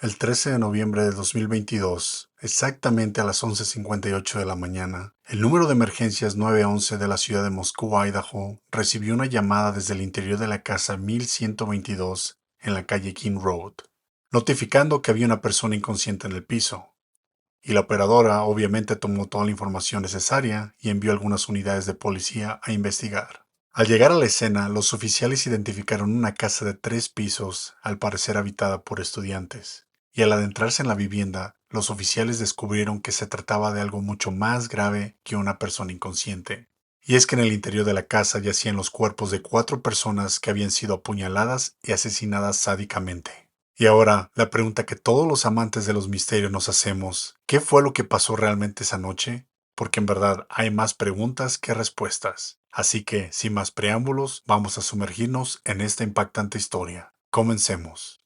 El 13 de noviembre de 2022, exactamente a las 11:58 de la mañana, el número de emergencias 911 de la ciudad de Moscú, Idaho, recibió una llamada desde el interior de la casa 1122 en la calle King Road, notificando que había una persona inconsciente en el piso. Y la operadora obviamente tomó toda la información necesaria y envió algunas unidades de policía a investigar. Al llegar a la escena, los oficiales identificaron una casa de 3 pisos, al parecer habitada por estudiantes. Y al adentrarse en la vivienda, los oficiales descubrieron que se trataba de algo mucho más grave que una persona inconsciente. Y es que en el interior de la casa yacían los cuerpos de 4 personas que habían sido apuñaladas y asesinadas sádicamente. Y ahora, la pregunta que todos los amantes de los misterios nos hacemos, ¿qué fue lo que pasó realmente esa noche? Porque en verdad hay más preguntas que respuestas. Así que, sin más preámbulos, vamos a sumergirnos en esta impactante historia. Comencemos.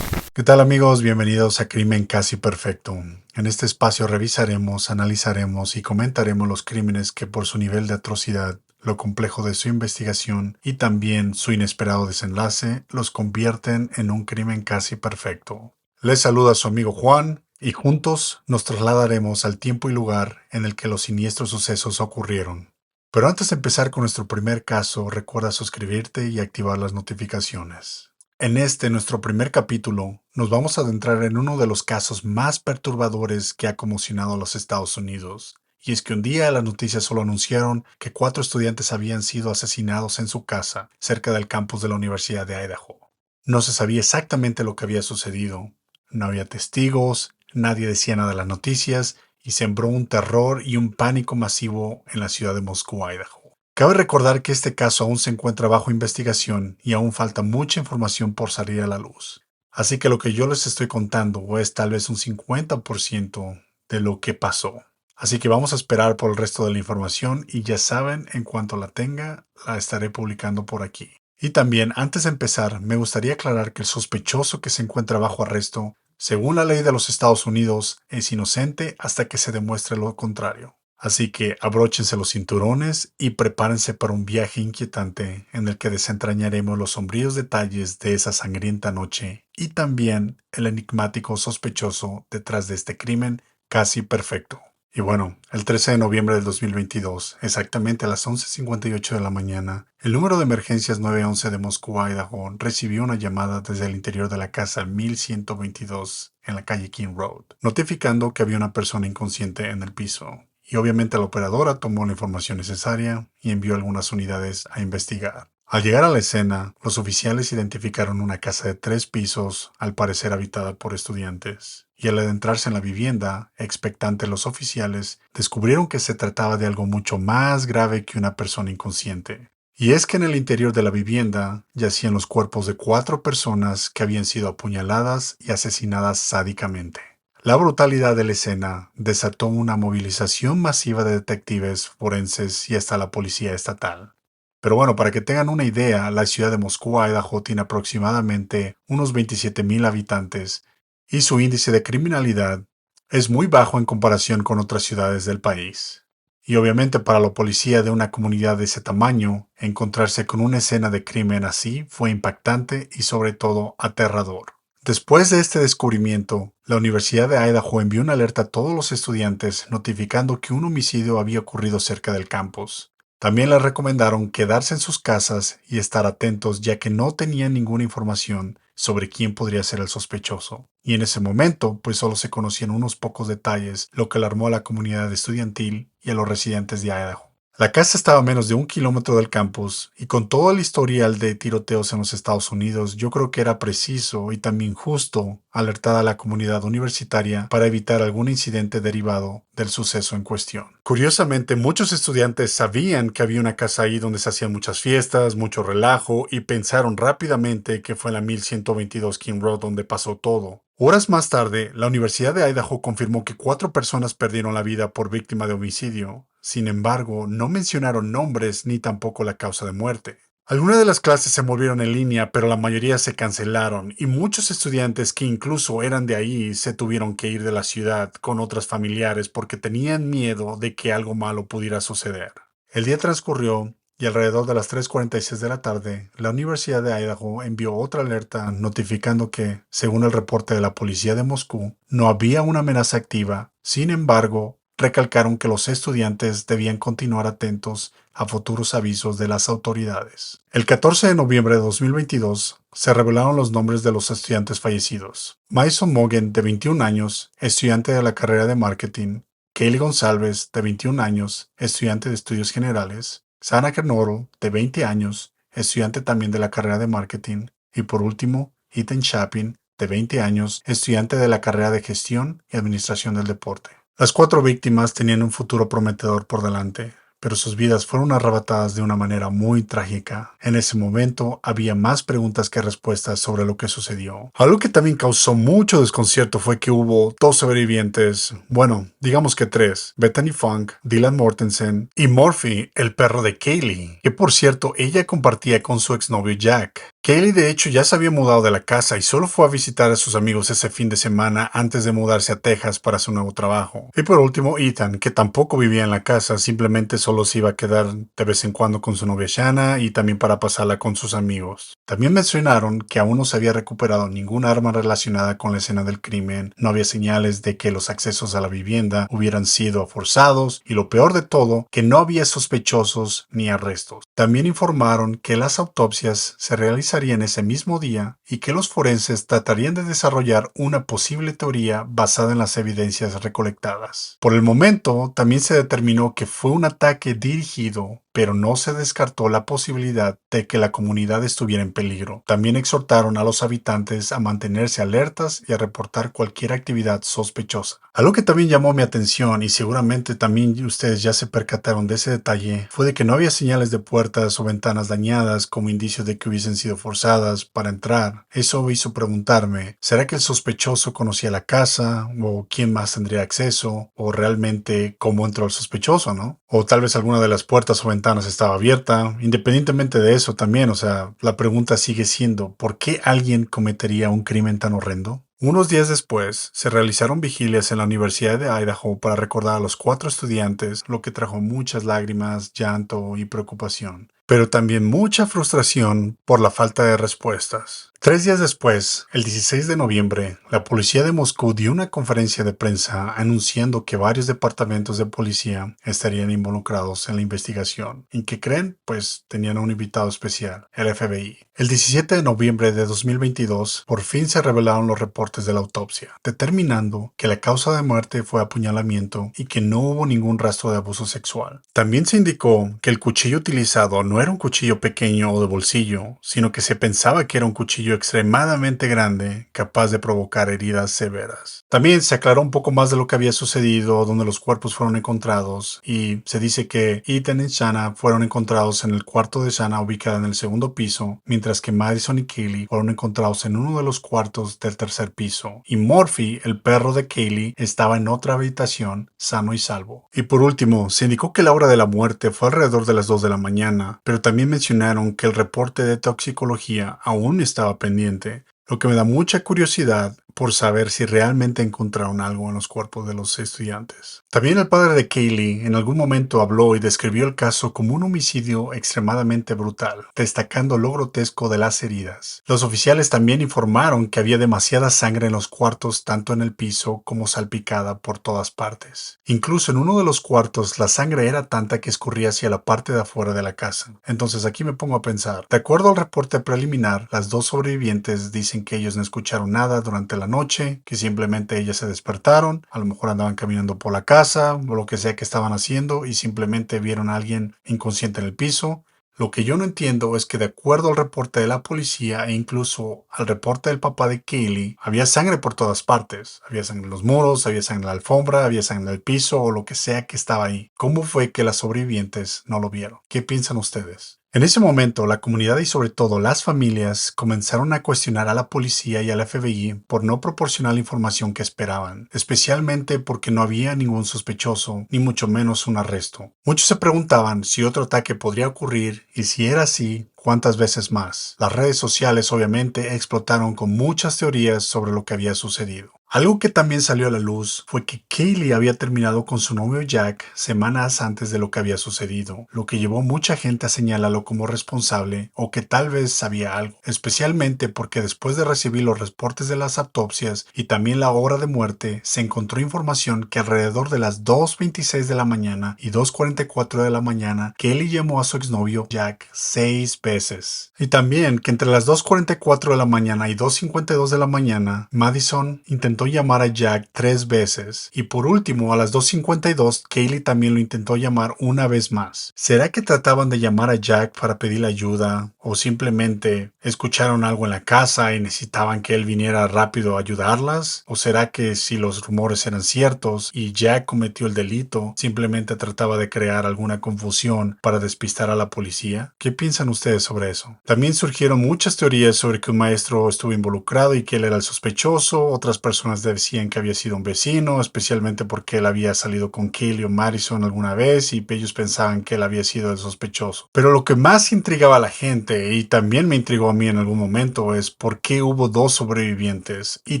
¿Qué tal amigos? Bienvenidos a Crimen Casi Perfecto. En este espacio revisaremos, analizaremos y comentaremos los crímenes que por su nivel de atrocidad, lo complejo de su investigación y también su inesperado desenlace los convierten en un crimen casi perfecto. Les saluda su amigo Juan y juntos nos trasladaremos al tiempo y lugar en el que los siniestros sucesos ocurrieron. Pero antes de empezar con nuestro primer caso, recuerda suscribirte y activar las notificaciones. En nuestro primer capítulo, nos vamos a adentrar en uno de los casos más perturbadores que ha conmocionado a los Estados Unidos. Y es que un día las noticias solo anunciaron que 4 estudiantes habían sido asesinados en su casa, cerca del campus de la Universidad de Idaho. No se sabía exactamente lo que había sucedido. No había testigos, nadie decía nada de las noticias, y sembró un terror y un pánico masivo en la ciudad de Moscú, Idaho. Cabe recordar que este caso aún se encuentra bajo investigación y aún falta mucha información por salir a la luz. Así que lo que yo les estoy contando es tal vez un 50% de lo que pasó. Así que vamos a esperar por el resto de la información y ya saben, en cuanto la tenga, la estaré publicando por aquí. Y también, antes de empezar, me gustaría aclarar que el sospechoso que se encuentra bajo arresto, según la ley de los Estados Unidos, es inocente hasta que se demuestre lo contrario. Así que abróchense los cinturones y prepárense para un viaje inquietante en el que desentrañaremos los sombríos detalles de esa sangrienta noche y también el enigmático sospechoso detrás de este crimen casi perfecto. Y bueno, el 13 de noviembre del 2022, exactamente a las 11:58 de la mañana, el número de emergencias 911 de Moscú, Idaho, recibió una llamada desde el interior de la casa 1122 en la calle King Road, notificando que había una persona inconsciente en el piso. Y obviamente la operadora tomó la información necesaria y envió algunas unidades a investigar. Al llegar a la escena, los oficiales identificaron una casa de 3 pisos, al parecer habitada por estudiantes. Y al adentrarse en la vivienda, expectantes los oficiales, descubrieron que se trataba de algo mucho más grave que una persona inconsciente. Y es que en el interior de la vivienda yacían los cuerpos de 4 personas que habían sido apuñaladas y asesinadas sádicamente. La brutalidad de la escena desató una movilización masiva de detectives forenses y hasta la policía estatal. Pero bueno, para que tengan una idea, la ciudad de Moscú, Idaho, tiene aproximadamente unos 27,000 habitantes y su índice de criminalidad es muy bajo en comparación con otras ciudades del país. Y obviamente para la policía de una comunidad de ese tamaño, encontrarse con una escena de crimen así fue impactante y sobre todo aterrador. Después de este descubrimiento, la Universidad de Idaho envió una alerta a todos los estudiantes notificando que un homicidio había ocurrido cerca del campus. También les recomendaron quedarse en sus casas y estar atentos ya que no tenían ninguna información sobre quién podría ser el sospechoso. Y en ese momento, pues solo se conocían unos pocos detalles, lo que alarmó a la comunidad estudiantil y a los residentes de Idaho. La casa estaba a menos de 1 kilómetro del campus, y con todo el historial de tiroteos en los Estados Unidos, yo creo que era preciso y también justo alertar a la comunidad universitaria para evitar algún incidente derivado del suceso en cuestión. Curiosamente, muchos estudiantes sabían que había una casa ahí donde se hacían muchas fiestas, mucho relajo, y pensaron rápidamente que fue en la 1122 King Road donde pasó todo. Horas más tarde, la Universidad de Idaho confirmó que 4 personas perdieron la vida por víctima de homicidio. Sin embargo, no mencionaron nombres ni tampoco la causa de muerte. Algunas de las clases se movieron en línea, pero la mayoría se cancelaron y muchos estudiantes que incluso eran de ahí se tuvieron que ir de la ciudad con otras familiares porque tenían miedo de que algo malo pudiera suceder. El día transcurrió y alrededor de las 3:46 de la tarde, la Universidad de Idaho envió otra alerta notificando que, según el reporte de la policía de Moscú, no había una amenaza activa. Sin embargo, recalcaron que los estudiantes debían continuar atentos a futuros avisos de las autoridades. El 14 de noviembre de 2022 se revelaron los nombres de los estudiantes fallecidos. Mason Mogen, de 21 años, estudiante de la carrera de marketing; Kaylee González, de 21 años, estudiante de estudios generales; Sana Kernodle, de 20 años, estudiante también de la carrera de marketing; y por último, Ethan Chapin, de 20 años, estudiante de la carrera de gestión y administración del deporte. Las cuatro víctimas tenían un futuro prometedor por delante, pero sus vidas fueron arrebatadas de una manera muy trágica. En ese momento había más preguntas que respuestas sobre lo que sucedió. Algo que también causó mucho desconcierto fue que hubo dos sobrevivientes, bueno, digamos que tres: Bethany Funk, Dylan Mortensen y Murphy, el perro de Kaylee, que por cierto ella compartía con su exnovio Jack. Kaylee de hecho ya se había mudado de la casa y solo fue a visitar a sus amigos ese fin de semana antes de mudarse a Texas para su nuevo trabajo. Y por último Ethan, que tampoco vivía en la casa, simplemente solo se iba a quedar de vez en cuando con su novia Shanna y también para pasarla con sus amigos. También mencionaron que aún no se había recuperado ningún arma relacionada con la escena del crimen, no había señales de que los accesos a la vivienda hubieran sido forzados y lo peor de todo, que no había sospechosos ni arrestos. También informaron que las autopsias se realizarían ese mismo día y que los forenses tratarían de desarrollar una posible teoría basada en las evidencias recolectadas. Por el momento, también se determinó que fue un ataque dirigido, pero no se descartó la posibilidad de que la comunidad estuviera en peligro. También exhortaron a los habitantes a mantenerse alertas y a reportar cualquier actividad sospechosa. Algo que también llamó mi atención, y seguramente también ustedes ya se percataron de ese detalle, fue de que no había señales de puertas o ventanas dañadas como indicio de que hubiesen sido forzadas para entrar. Eso hizo preguntarme, ¿será que el sospechoso conocía la casa? ¿O quién más tendría acceso? ¿O realmente cómo entró el sospechoso, no? O tal vez alguna de las puertas o ventanas estaba abierta. Independientemente de eso también, o sea, la pregunta sigue siendo, ¿por qué alguien cometería un crimen tan horrendo? Unos días después, se realizaron vigilias en la Universidad de Idaho para recordar a los cuatro estudiantes, lo que trajo muchas lágrimas, llanto y preocupación, pero también mucha frustración por la falta de respuestas. 3 días después, el 16 de noviembre, la policía de Moscú dio una conferencia de prensa anunciando que varios departamentos de policía estarían involucrados en la investigación. ¿En qué creen? Pues tenían un invitado especial, el FBI. El 17 de noviembre de 2022, por fin se revelaron los reportes de la autopsia, determinando que la causa de muerte fue apuñalamiento y que no hubo ningún rastro de abuso sexual. También se indicó que el cuchillo utilizado no era un cuchillo pequeño o de bolsillo, sino que se pensaba que era un cuchillo extremadamente grande, capaz de provocar heridas severas. También se aclaró un poco más de lo que había sucedido, donde los cuerpos fueron encontrados, y se dice que Ethan y Shanna fueron encontrados en el cuarto de Shanna ubicada en el segundo piso, mientras que Madison y Kaylee fueron encontrados en uno de los cuartos del tercer piso, y Murphy, el perro de Kaylee, estaba en otra habitación, sano y salvo. Y por último, se indicó que la hora de la muerte fue alrededor de las 2 de la mañana, pero también mencionaron que el reporte de toxicología aún estaba pendiente, lo que me da mucha curiosidad por saber si realmente encontraron algo en los cuerpos de los estudiantes. También el padre de Kaylee en algún momento habló y describió el caso como un homicidio extremadamente brutal, destacando lo grotesco de las heridas. Los oficiales también informaron que había demasiada sangre en los cuartos, tanto en el piso como salpicada por todas partes. Incluso en uno de los cuartos la sangre era tanta que escurría hacia la parte de afuera de la casa. Entonces aquí me pongo a pensar, de acuerdo al reporte preliminar, las dos sobrevivientes dicen que ellos no escucharon nada durante la noche, que simplemente ellas se despertaron, a lo mejor andaban caminando por la casa o lo que sea que estaban haciendo y simplemente vieron a alguien inconsciente en el piso. Lo que yo no entiendo es que de acuerdo al reporte de la policía e incluso al reporte del papá de Kaylee, había sangre por todas partes. Había sangre en los muros, había sangre en la alfombra, había sangre en el piso o lo que sea que estaba ahí. ¿Cómo fue que las sobrevivientes no lo vieron? ¿Qué piensan ustedes? En ese momento, la comunidad y sobre todo las familias comenzaron a cuestionar a la policía y al FBI por no proporcionar la información que esperaban, especialmente porque no había ningún sospechoso, ni mucho menos un arresto. Muchos se preguntaban si otro ataque podría ocurrir y si era así, cuántas veces más. Las redes sociales obviamente explotaron con muchas teorías sobre lo que había sucedido. Algo que también salió a la luz fue que Kaylee había terminado con su novio Jack semanas antes de lo que había sucedido, lo que llevó mucha gente a señalarlo como responsable o que tal vez sabía algo, especialmente porque después de recibir los reportes de las autopsias y también la hora de muerte, se encontró información que alrededor de las 2:26 de la mañana y 2:44 de la mañana, Kaylee llamó a su exnovio Jack 6 veces. Y también que entre las 2:44 de la mañana y 2:52 de la mañana, Madison intentó llamar a Jack 3 veces. Y por último, a las 2:52, Kaylee también lo intentó llamar una vez más. ¿Será que trataban de llamar a Jack para pedirle ayuda? ¿O simplemente escucharon algo en la casa y necesitaban que él viniera rápido a ayudarlas? ¿O será que si los rumores eran ciertos y Jack cometió el delito, simplemente trataba de crear alguna confusión para despistar a la policía? ¿Qué piensan ustedes sobre eso? También surgieron muchas teorías sobre que un maestro estuvo involucrado y que él era el sospechoso. Otras personas decían que había sido un vecino, especialmente porque él había salido con Kaylee o Madison alguna vez y ellos pensaban que él había sido el sospechoso. Pero lo que más intrigaba a la gente, y también me intrigó a mí en algún momento, es por qué hubo dos sobrevivientes y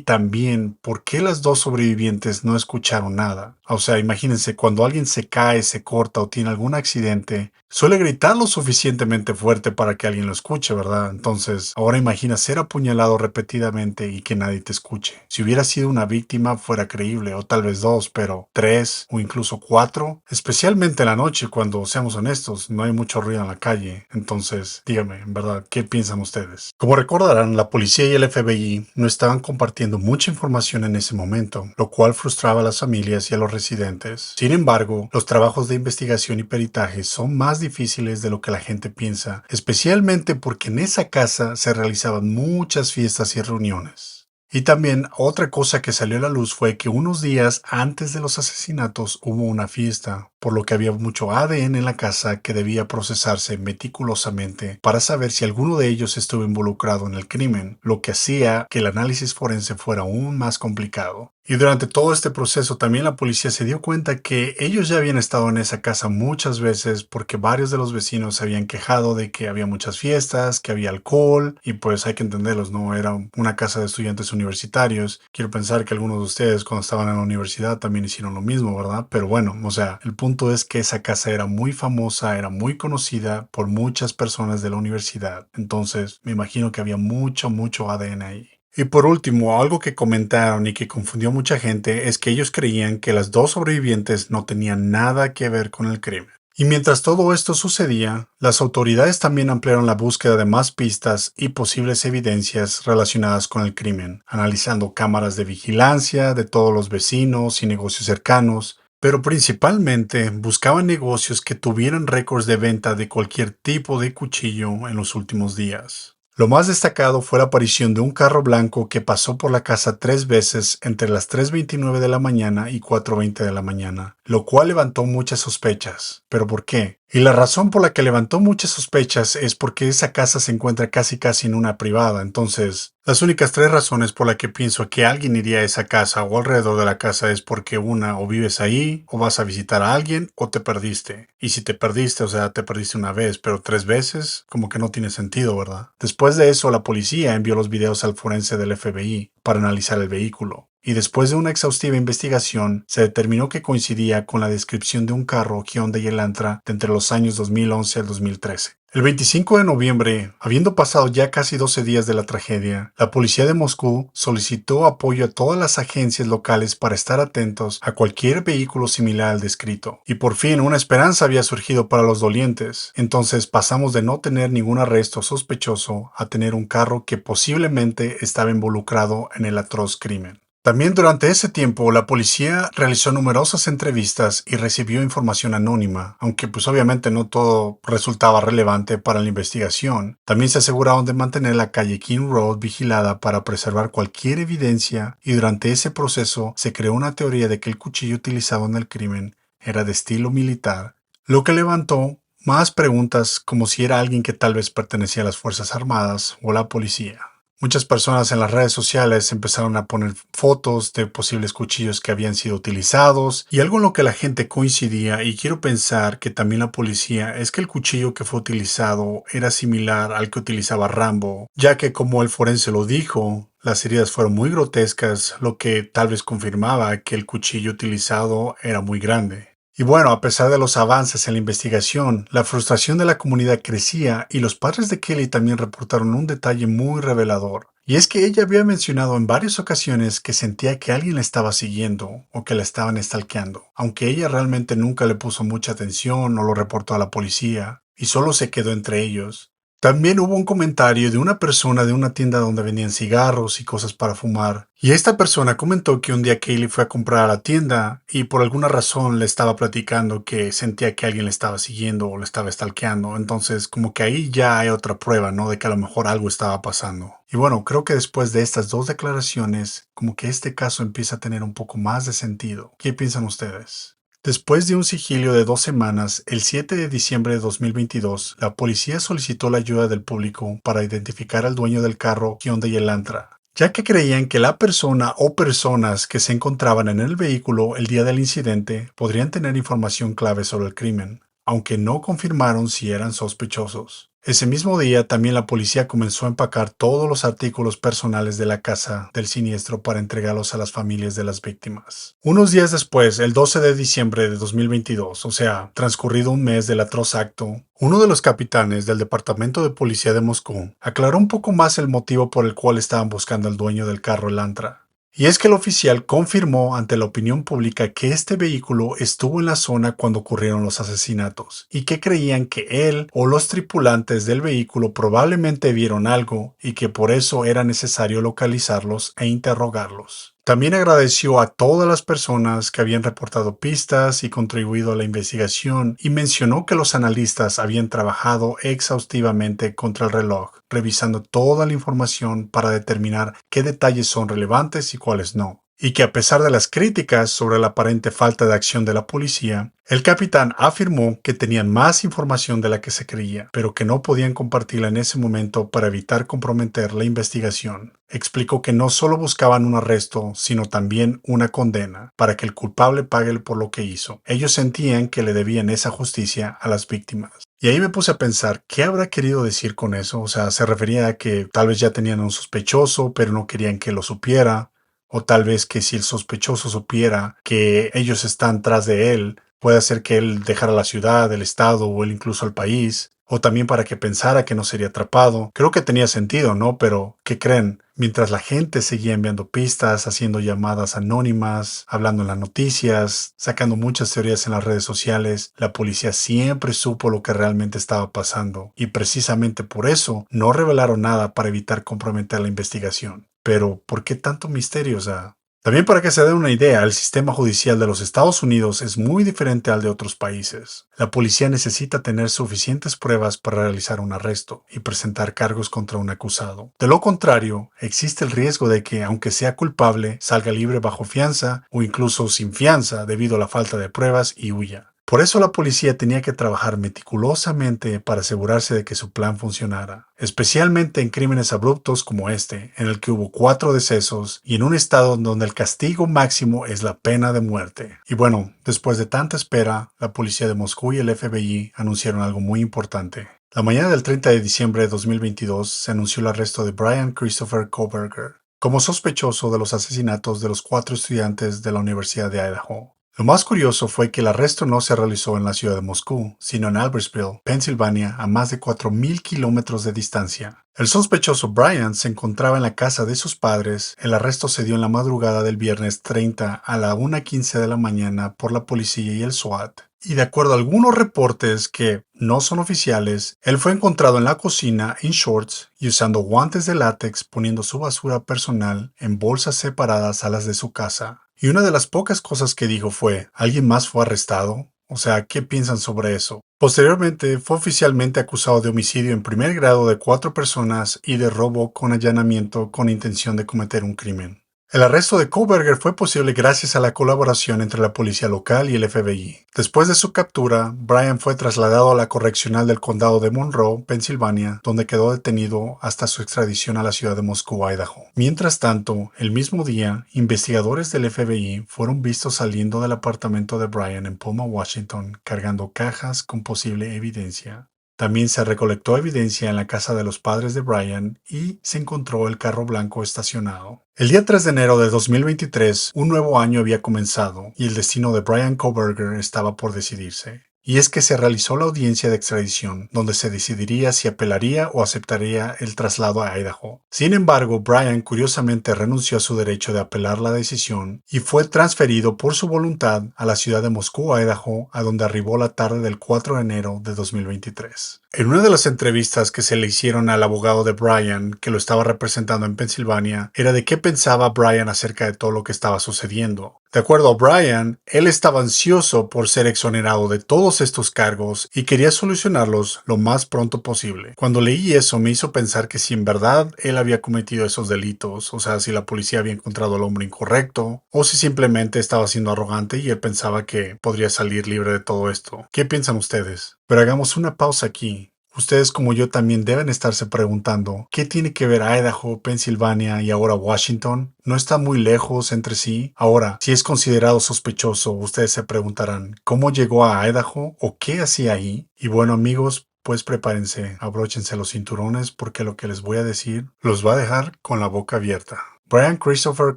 también por qué las dos sobrevivientes no escucharon nada. O sea, imagínense, cuando alguien se cae, se corta o tiene algún accidente, suele gritar lo suficientemente fuerte para que alguien lo escuche, ¿verdad? Entonces, ahora imagina ser apuñalado repetidamente y que nadie te escuche. Si hubiera sido una víctima, fuera creíble, o tal vez dos, pero tres o incluso cuatro, especialmente en la noche, cuando, seamos honestos, no hay mucho ruido en la calle. Entonces, dígame, en verdad, ¿qué piensan ustedes? Como recordarán, la policía y el FBI no estaban compartiendo mucha información en ese momento, lo cual frustraba a las familias y a los residentes. Sin embargo, los trabajos de investigación y peritaje son más difíciles de lo que la gente piensa, especialmente porque en esa casa se realizaban muchas fiestas y reuniones. Y también otra cosa que salió a la luz fue que unos días antes de los asesinatos hubo una fiesta, por lo que había mucho ADN en la casa que debía procesarse meticulosamente para saber si alguno de ellos estuvo involucrado en el crimen, lo que hacía que el análisis forense fuera aún más complicado. Y durante todo este proceso también la policía se dio cuenta que ellos ya habían estado en esa casa muchas veces porque varios de los vecinos se habían quejado de que había muchas fiestas, que había alcohol y pues hay que entenderlos, no era una casa de estudiantes universitarios. Quiero pensar que algunos de ustedes cuando estaban en la universidad también hicieron lo mismo, ¿verdad? Pero bueno, o sea, el punto es que esa casa era muy famosa, era muy conocida por muchas personas de la universidad. Entonces me imagino que había mucho ADN ahí. Y por último, algo que comentaron y que confundió a mucha gente es que ellos creían que las dos sobrevivientes no tenían nada que ver con el crimen. Y mientras todo esto sucedía, las autoridades también ampliaron la búsqueda de más pistas y posibles evidencias relacionadas con el crimen, analizando cámaras de vigilancia de todos los vecinos y negocios cercanos, pero principalmente buscaban negocios que tuvieran récords de venta de cualquier tipo de cuchillo en los últimos días. Lo más destacado fue la aparición de un carro blanco que pasó por la casa 3 veces entre las 3:29 de la mañana y 4:20 de la mañana, lo cual levantó muchas sospechas. ¿Pero por qué? Y la razón por la que levantó muchas sospechas es porque esa casa se encuentra casi en una privada. Entonces, las únicas tres razones por las que pienso que alguien iría a esa casa o alrededor de la casa es porque una, o vives ahí, o vas a visitar a alguien, o te perdiste. Y si te perdiste, o sea, te perdiste una vez, pero 3 veces, como que no tiene sentido, ¿verdad? Después de eso, la policía envió los videos al forense del FBI para analizar el vehículo. Y después de una exhaustiva investigación, se determinó que coincidía con la descripción de un carro Hyundai Elantra de entre los años 2011 al 2013. El 25 de noviembre, habiendo pasado ya casi 12 días de la tragedia, la policía de Moscú solicitó apoyo a todas las agencias locales para estar atentos a cualquier vehículo similar al descrito. Y por fin una esperanza había surgido para los dolientes. Entonces pasamos de no tener ningún arresto sospechoso a tener un carro que posiblemente estaba involucrado en el atroz crimen. También durante ese tiempo la policía realizó numerosas entrevistas y recibió información anónima, aunque pues obviamente no todo resultaba relevante para la investigación. También se aseguraron de mantener la calle King Road vigilada para preservar cualquier evidencia y durante ese proceso se creó una teoría de que el cuchillo utilizado en el crimen era de estilo militar, lo que levantó más preguntas como si era alguien que tal vez pertenecía a las Fuerzas Armadas o la policía. Muchas personas en las redes sociales empezaron a poner fotos de posibles cuchillos que habían sido utilizados y algo en lo que la gente coincidía, y quiero pensar que también la policía, es que el cuchillo que fue utilizado era similar al que utilizaba Rambo, ya que como el forense lo dijo, las heridas fueron muy grotescas, lo que tal vez confirmaba que el cuchillo utilizado era muy grande. Y bueno, a pesar de los avances en la investigación, la frustración de la comunidad crecía y los padres de Kelly también reportaron un detalle muy revelador. Y es que ella había mencionado en varias ocasiones que sentía que alguien la estaba siguiendo o que la estaban stalkeando, aunque ella realmente nunca le puso mucha atención o lo reportó a la policía, y solo se quedó entre ellos. También hubo un comentario de una persona de una tienda donde vendían cigarros y cosas para fumar, y esta persona comentó que un día Kaylee fue a comprar a la tienda y por alguna razón le estaba platicando que sentía que alguien le estaba siguiendo o le estaba stalkeando. Entonces como que ahí ya hay otra prueba, ¿no? De que a lo mejor algo estaba pasando. Y bueno, creo que después de estas dos declaraciones, como que este caso empieza a tener un poco más de sentido. ¿Qué piensan ustedes? Después de un sigilio de 2 semanas, el 7 de diciembre de 2022, la policía solicitó la ayuda del público para identificar al dueño del carro Hyundai Elantra, ya que creían que la persona o personas que se encontraban en el vehículo el día del incidente podrían tener información clave sobre el crimen, aunque no confirmaron si eran sospechosos. Ese mismo día también la policía comenzó a empacar todos los artículos personales de la casa del siniestro para entregarlos a las familias de las víctimas. Unos días después, el 12 de diciembre de 2022, o sea, transcurrido un mes del atroz acto, uno de los capitanes del Departamento de Policía de Moscú aclaró un poco más el motivo por el cual estaban buscando al dueño del carro Elantra. Y es que el oficial confirmó ante la opinión pública que este vehículo estuvo en la zona cuando ocurrieron los asesinatos y que creían que él o los tripulantes del vehículo probablemente vieron algo y que por eso era necesario localizarlos e interrogarlos. También agradeció a todas las personas que habían reportado pistas y contribuido a la investigación, y mencionó que los analistas habían trabajado exhaustivamente contra el reloj, revisando toda la información para determinar qué detalles son relevantes y cuáles no. Y que a pesar de las críticas sobre la aparente falta de acción de la policía, el capitán afirmó que tenían más información de la que se creía, pero que no podían compartirla en ese momento para evitar comprometer la investigación. Explicó que no solo buscaban un arresto, sino también una condena, para que el culpable pague por lo que hizo. Ellos sentían que le debían esa justicia a las víctimas. Y ahí me puse a pensar, ¿qué habrá querido decir con eso? O sea, se refería a que tal vez ya tenían a un sospechoso, pero no querían que lo supiera. O tal vez que si el sospechoso supiera que ellos están tras de él, puede hacer que él dejara la ciudad, el estado o él incluso el país. O también para que pensara que no sería atrapado. Creo que tenía sentido, ¿no? Pero, ¿qué creen? Mientras la gente seguía enviando pistas, haciendo llamadas anónimas, hablando en las noticias, sacando muchas teorías en las redes sociales, la policía siempre supo lo que realmente estaba pasando. Y precisamente por eso no revelaron nada para evitar comprometer la investigación. Pero, ¿por qué tanto misterio? O sea, también para que se den una idea, el sistema judicial de los Estados Unidos es muy diferente al de otros países. La policía necesita tener suficientes pruebas para realizar un arresto y presentar cargos contra un acusado. De lo contrario, existe el riesgo de que, aunque sea culpable, salga libre bajo fianza o incluso sin fianza debido a la falta de pruebas y huya. Por eso la policía tenía que trabajar meticulosamente para asegurarse de que su plan funcionara, especialmente en crímenes abruptos como este, en el que hubo 4 decesos y en un estado donde el castigo máximo es la pena de muerte. Y bueno, después de tanta espera, la policía de Moscú y el FBI anunciaron algo muy importante. La mañana del 30 de diciembre de 2022 se anunció el arresto de Brian Christopher Kohberger como sospechoso de los asesinatos de los 4 estudiantes de la Universidad de Idaho. Lo más curioso fue que el arresto no se realizó en la ciudad de Moscú, sino en Albertsville, Pensilvania, a más de 4.000 kilómetros de distancia. El sospechoso Brian se encontraba en la casa de sus padres. El arresto se dio en la madrugada del viernes 30 a la 1:15 de la mañana por la policía y el SWAT. Y de acuerdo a algunos reportes que no son oficiales, él fue encontrado en la cocina en shorts y usando guantes de látex, poniendo su basura personal en bolsas separadas a las de su casa. Y una de las pocas cosas que dijo fue, ¿alguien más fue arrestado? O sea, ¿qué piensan sobre eso? Posteriormente, fue oficialmente acusado de homicidio en primer grado de 4 personas y de robo con allanamiento con intención de cometer un crimen. El arresto de Kohberger fue posible gracias a la colaboración entre la policía local y el FBI. Después de su captura, Bryan fue trasladado a la correccional del condado de Monroe, Pensilvania, donde quedó detenido hasta su extradición a la ciudad de Moscú, Idaho. Mientras tanto, el mismo día, investigadores del FBI fueron vistos saliendo del apartamento de Bryan en Pullman, Washington, cargando cajas con posible evidencia. También se recolectó evidencia en la casa de los padres de Bryan y se encontró el carro blanco estacionado. El día 3 de enero de 2023, un nuevo año había comenzado y el destino de Bryan Kohberger estaba por decidirse. Y es que se realizó la audiencia de extradición, donde se decidiría si apelaría o aceptaría el traslado a Idaho. Sin embargo, Bryan curiosamente renunció a su derecho de apelar la decisión y fue transferido por su voluntad a la ciudad de Moscú, Idaho, a donde arribó la tarde del 4 de enero de 2023. En una de las entrevistas que se le hicieron al abogado de Bryan, que lo estaba representando en Pensilvania, era de qué pensaba Bryan acerca de todo lo que estaba sucediendo. De acuerdo a Bryan, él estaba ansioso por ser exonerado de todos estos cargos y quería solucionarlos lo más pronto posible. Cuando leí eso me hizo pensar que si en verdad él había cometido esos delitos, o sea, si la policía había encontrado al hombre incorrecto, o si simplemente estaba siendo arrogante y él pensaba que podría salir libre de todo esto. ¿Qué piensan ustedes? Pero hagamos una pausa aquí. Ustedes como yo también deben estarse preguntando, ¿qué tiene que ver Idaho, Pensilvania y ahora Washington? ¿No está muy lejos entre sí? Ahora, si es considerado sospechoso, ustedes se preguntarán, ¿cómo llegó a Idaho o qué hacía ahí? Y bueno amigos, pues prepárense, abróchense los cinturones porque lo que les voy a decir los va a dejar con la boca abierta. Bryan Christopher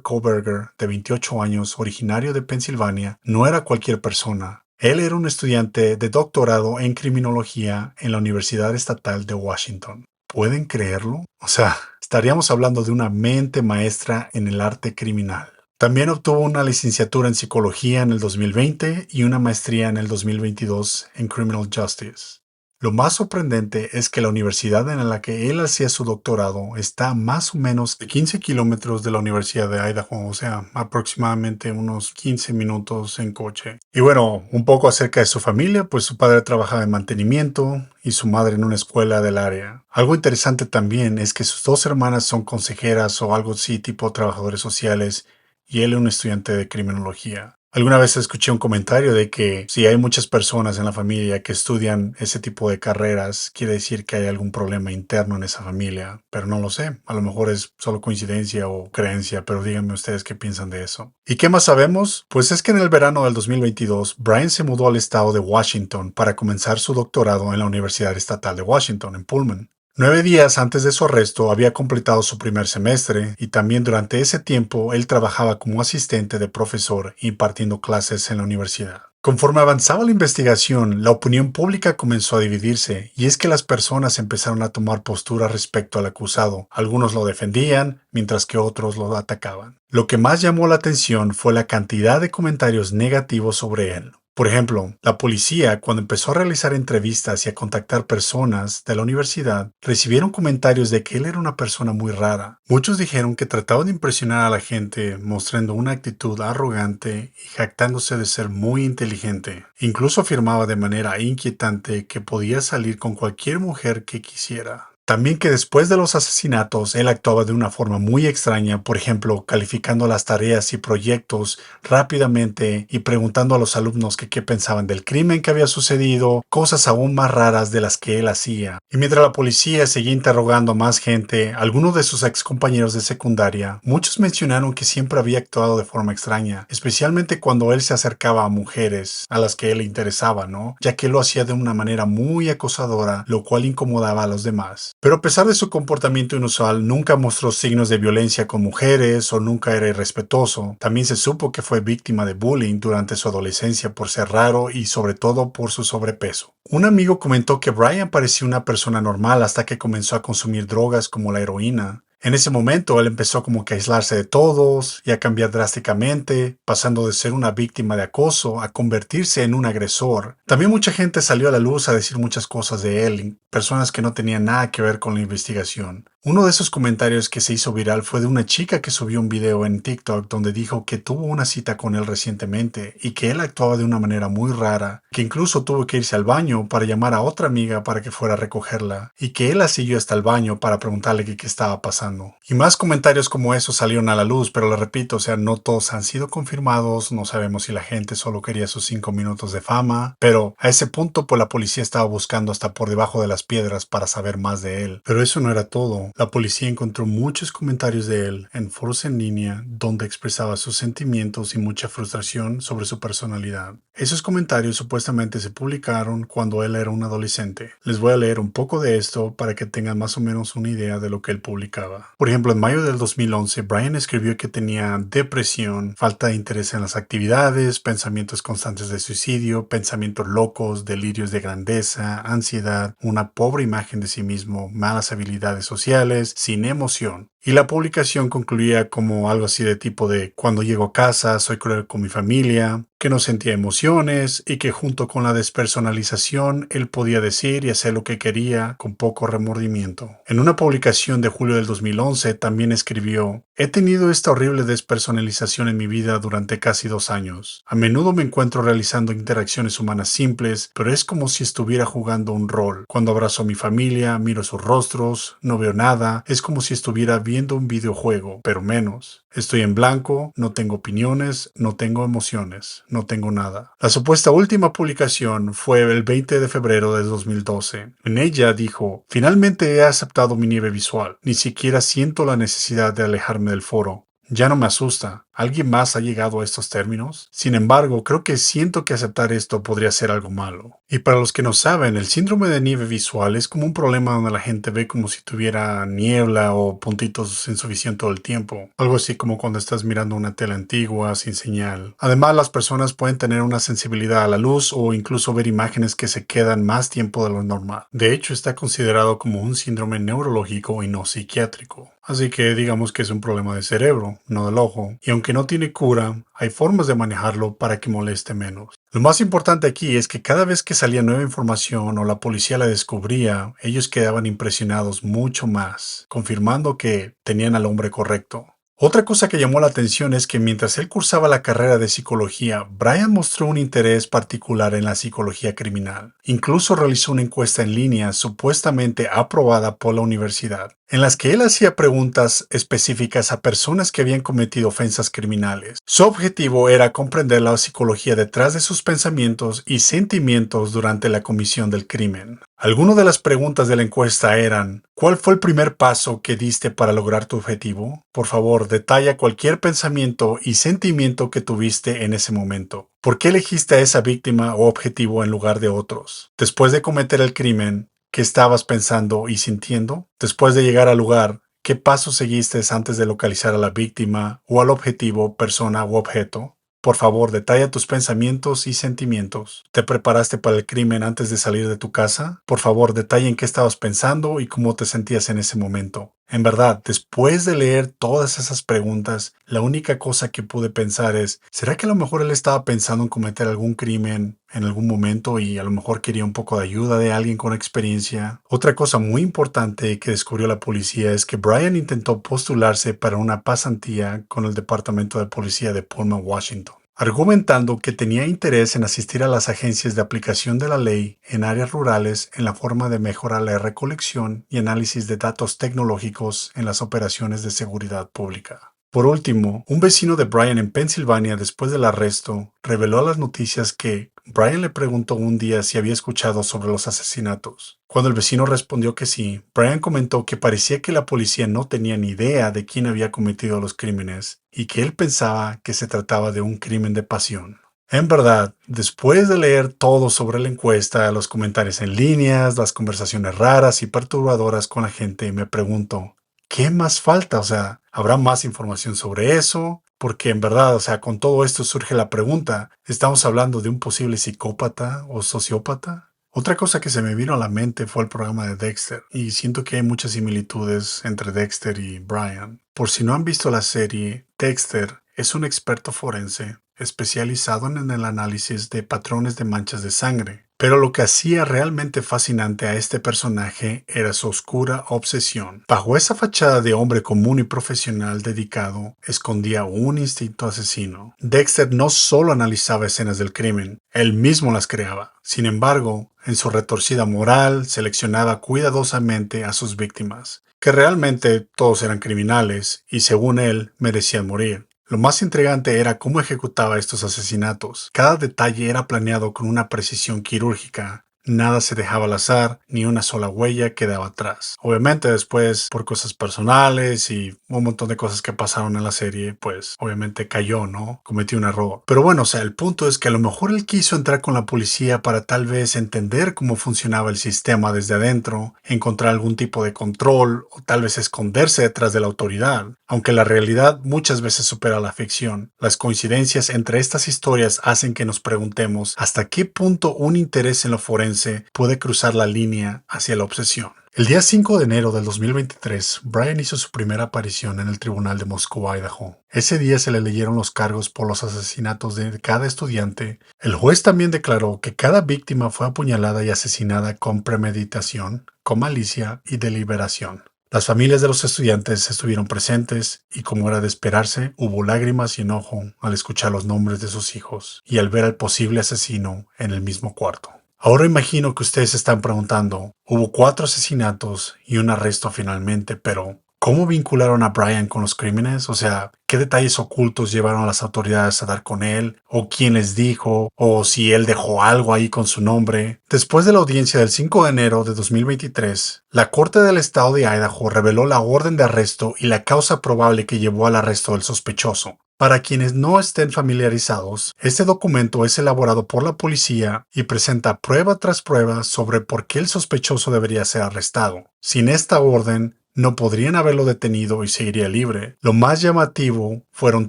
Kohberger, de 28 años, originario de Pensilvania, no era cualquier persona. Él era un estudiante de doctorado en criminología en la Universidad Estatal de Washington. ¿Pueden creerlo? O sea, estaríamos hablando de una mente maestra en el arte criminal. También obtuvo una licenciatura en psicología en el 2020 y una maestría en el 2022 en Criminal Justice. Lo más sorprendente es que la universidad en la que él hacía su doctorado está a más o menos de 15 kilómetros de la Universidad de Idaho, o sea, aproximadamente unos 15 minutos en coche. Y bueno, un poco acerca de su familia, pues su padre trabajaba en mantenimiento y su madre en una escuela del área. Algo interesante también es que sus dos hermanas son consejeras o algo así tipo trabajadores sociales y él es un estudiante de criminología. Alguna vez escuché un comentario de que si hay muchas personas en la familia que estudian ese tipo de carreras, quiere decir que hay algún problema interno en esa familia, pero no lo sé, a lo mejor es solo coincidencia o creencia, pero díganme ustedes qué piensan de eso. ¿Y qué más sabemos? Pues es que en el verano del 2022, Bryan se mudó al estado de Washington para comenzar su doctorado en la Universidad Estatal de Washington, en Pullman. 9 días antes de su arresto había completado su primer semestre y también durante ese tiempo él trabajaba como asistente de profesor impartiendo clases en la universidad. Conforme avanzaba la investigación, la opinión pública comenzó a dividirse y es que las personas empezaron a tomar postura respecto al acusado. Algunos lo defendían, mientras que otros lo atacaban. Lo que más llamó la atención fue la cantidad de comentarios negativos sobre él. Por ejemplo, la policía, cuando empezó a realizar entrevistas y a contactar personas de la universidad, recibieron comentarios de que él era una persona muy rara. Muchos dijeron que trataba de impresionar a la gente mostrando una actitud arrogante y jactándose de ser muy inteligente. Incluso afirmaba de manera inquietante que podía salir con cualquier mujer que quisiera. También que después de los asesinatos él actuaba de una forma muy extraña, por ejemplo, calificando las tareas y proyectos rápidamente y preguntando a los alumnos que qué pensaban del crimen que había sucedido, cosas aún más raras de las que él hacía. Y mientras la policía seguía interrogando a más gente, algunos de sus ex compañeros de secundaria, muchos mencionaron que siempre había actuado de forma extraña, especialmente cuando él se acercaba a mujeres a las que él le interesaba, ¿no? Ya que lo hacía de una manera muy acosadora, lo cual incomodaba a los demás. Pero a pesar de su comportamiento inusual, nunca mostró signos de violencia con mujeres o nunca era irrespetuoso. También se supo que fue víctima de bullying durante su adolescencia por ser raro y sobre todo por su sobrepeso. Un amigo comentó que Bryan parecía una persona normal hasta que comenzó a consumir drogas como la heroína. En ese momento él empezó como que a aislarse de todos y a cambiar drásticamente, pasando de ser una víctima de acoso a convertirse en un agresor. También mucha gente salió a la luz a decir muchas cosas de él, personas que no tenían nada que ver con la investigación. Uno de esos comentarios que se hizo viral fue de una chica que subió un video en TikTok donde dijo que tuvo una cita con él recientemente y que él actuaba de una manera muy rara, que incluso tuvo que irse al baño para llamar a otra amiga para que fuera a recogerla y que él la siguió hasta el baño para preguntarle qué estaba pasando. Y más comentarios como esos salieron a la luz, pero le repito, o sea, no todos han sido confirmados, no sabemos si la gente solo quería sus 5 minutos de fama, pero a ese punto pues la policía estaba buscando hasta por debajo de las piedras para saber más de él. Pero eso no era todo. La policía encontró muchos comentarios de él en foros en línea donde expresaba sus sentimientos y mucha frustración sobre su personalidad. Esos comentarios supuestamente se publicaron cuando él era un adolescente. Les voy a leer un poco de esto para que tengan más o menos una idea de lo que él publicaba. Por ejemplo, en mayo del 2011, Brian escribió que tenía depresión, falta de interés en las actividades, pensamientos constantes de suicidio, pensamientos locos, delirios de grandeza, ansiedad, una pobre imagen de sí mismo, malas habilidades sociales, sin emoción. Y la publicación concluía como algo así de tipo de: cuando llego a casa soy cruel con mi familia, que no sentía emociones y que junto con la despersonalización él podía decir y hacer lo que quería con poco remordimiento. En una publicación de julio del 2011 también escribió: he tenido esta horrible despersonalización en mi vida durante casi 2 años. A menudo me encuentro realizando interacciones humanas simples, pero es como si estuviera jugando un rol. Cuando abrazo a mi familia, miro sus rostros, no veo nada, es como si estuviera viendo un videojuego, pero menos. Estoy en blanco, no tengo opiniones, no tengo emociones, no tengo nada. La supuesta última publicación fue el 20 de febrero de 2012. En ella dijo: finalmente he aceptado mi nieve visual. Ni siquiera siento la necesidad de alejarme del foro. Ya no me asusta. ¿Alguien más ha llegado a estos términos? Sin embargo, creo que siento que aceptar esto podría ser algo malo. Y para los que no saben, el síndrome de nieve visual es como un problema donde la gente ve como si tuviera niebla o puntitos en su visión todo el tiempo. Algo así como cuando estás mirando una tele antigua sin señal. Además, las personas pueden tener una sensibilidad a la luz o incluso ver imágenes que se quedan más tiempo de lo normal. De hecho, está considerado como un síndrome neurológico y no psiquiátrico. Así que digamos que es un problema de cerebro, no del ojo. Y aunque no tiene cura, hay formas de manejarlo para que moleste menos. Lo más importante aquí es que cada vez que salía nueva información o la policía la descubría, ellos quedaban impresionados mucho más, confirmando que tenían al hombre correcto. Otra cosa que llamó la atención es que mientras él cursaba la carrera de psicología, Brian mostró un interés particular en la psicología criminal. Incluso realizó una encuesta en línea supuestamente aprobada por la universidad, en las que él hacía preguntas específicas a personas que habían cometido ofensas criminales. Su objetivo era comprender la psicología detrás de sus pensamientos y sentimientos durante la comisión del crimen. Algunas de las preguntas de la encuesta eran: ¿cuál fue el primer paso que diste para lograr tu objetivo? Por favor, detalla cualquier pensamiento y sentimiento que tuviste en ese momento. ¿Por qué elegiste a esa víctima o objetivo en lugar de otros? Después de cometer el crimen, ¿qué estabas pensando y sintiendo? Después de llegar al lugar, ¿qué pasos seguiste antes de localizar a la víctima o al objetivo, persona u objeto? Por favor, detalla tus pensamientos y sentimientos. ¿Te preparaste para el crimen antes de salir de tu casa? Por favor, detalla en qué estabas pensando y cómo te sentías en ese momento. En verdad, después de leer todas esas preguntas, la única cosa que pude pensar es: ¿será que a lo mejor él estaba pensando en cometer algún crimen en algún momento y a lo mejor quería un poco de ayuda de alguien con experiencia? Otra cosa muy importante que descubrió la policía es que Brian intentó postularse para una pasantía con el Departamento de Policía de Pullman, Washington, argumentando que tenía interés en asistir a las agencias de aplicación de la ley en áreas rurales en la forma de mejorar la recolección y análisis de datos tecnológicos en las operaciones de seguridad pública. Por último, un vecino de Brian en Pensilvania después del arresto reveló a las noticias que Brian le preguntó un día si había escuchado sobre los asesinatos. Cuando el vecino respondió que sí, Brian comentó que parecía que la policía no tenía ni idea de quién había cometido los crímenes y que él pensaba que se trataba de un crimen de pasión. En verdad, después de leer todo sobre la encuesta, los comentarios en líneas, las conversaciones raras y perturbadoras con la gente, me pregunto: ¿qué más falta? O sea, ¿habrá más información sobre eso? Porque en verdad, o sea, con todo esto surge la pregunta: ¿estamos hablando de un posible psicópata o sociópata? Otra cosa que se me vino a la mente fue el programa de Dexter, y siento que hay muchas similitudes entre Dexter y Brian. Por si no han visto la serie, Dexter es un experto forense especializado en el análisis de patrones de manchas de sangre. Pero lo que hacía realmente fascinante a este personaje era su oscura obsesión. Bajo esa fachada de hombre común y profesional dedicado, escondía un instinto asesino. Dexter no solo analizaba escenas del crimen, él mismo las creaba. Sin embargo, en su retorcida moral, seleccionaba cuidadosamente a sus víctimas, que realmente todos eran criminales y, según él, merecían morir. Lo más intrigante era cómo ejecutaba estos asesinatos. Cada detalle era planeado con una precisión quirúrgica. Nada se dejaba al azar, ni una sola huella quedaba atrás. Obviamente después, por cosas personales y un montón de cosas que pasaron en la serie, pues obviamente cayó, ¿no? Cometió un error. Pero bueno, o sea, el punto es que a lo mejor él quiso entrar con la policía para tal vez entender cómo funcionaba el sistema desde adentro, encontrar algún tipo de control o tal vez esconderse detrás de la autoridad. Aunque la realidad muchas veces supera la ficción, las coincidencias entre estas historias hacen que nos preguntemos hasta qué punto un interés en lo forense puede cruzar la línea hacia la obsesión. El día 5 de enero del 2023, Brian hizo su primera aparición en el tribunal de Moscú, Idaho. Ese día se le leyeron los cargos por los asesinatos de cada estudiante. El juez también declaró que cada víctima fue apuñalada y asesinada con premeditación, con malicia y deliberación. Las familias de los estudiantes estuvieron presentes y, como era de esperarse, hubo lágrimas y enojo al escuchar los nombres de sus hijos y al ver al posible asesino en el mismo cuarto. Ahora imagino que ustedes se están preguntando, hubo 4 asesinatos y un arresto finalmente, pero ¿cómo vincularon a Brian con los crímenes? O sea, ¿qué detalles ocultos llevaron a las autoridades a dar con él? ¿O quién les dijo? ¿O si él dejó algo ahí con su nombre? Después de la audiencia del 5 de enero de 2023, la Corte del Estado de Idaho reveló la orden de arresto y la causa probable que llevó al arresto del sospechoso. Para quienes no estén familiarizados, este documento es elaborado por la policía y presenta prueba tras prueba sobre por qué el sospechoso debería ser arrestado. Sin esta orden, no podrían haberlo detenido y seguiría libre. Lo más llamativo fueron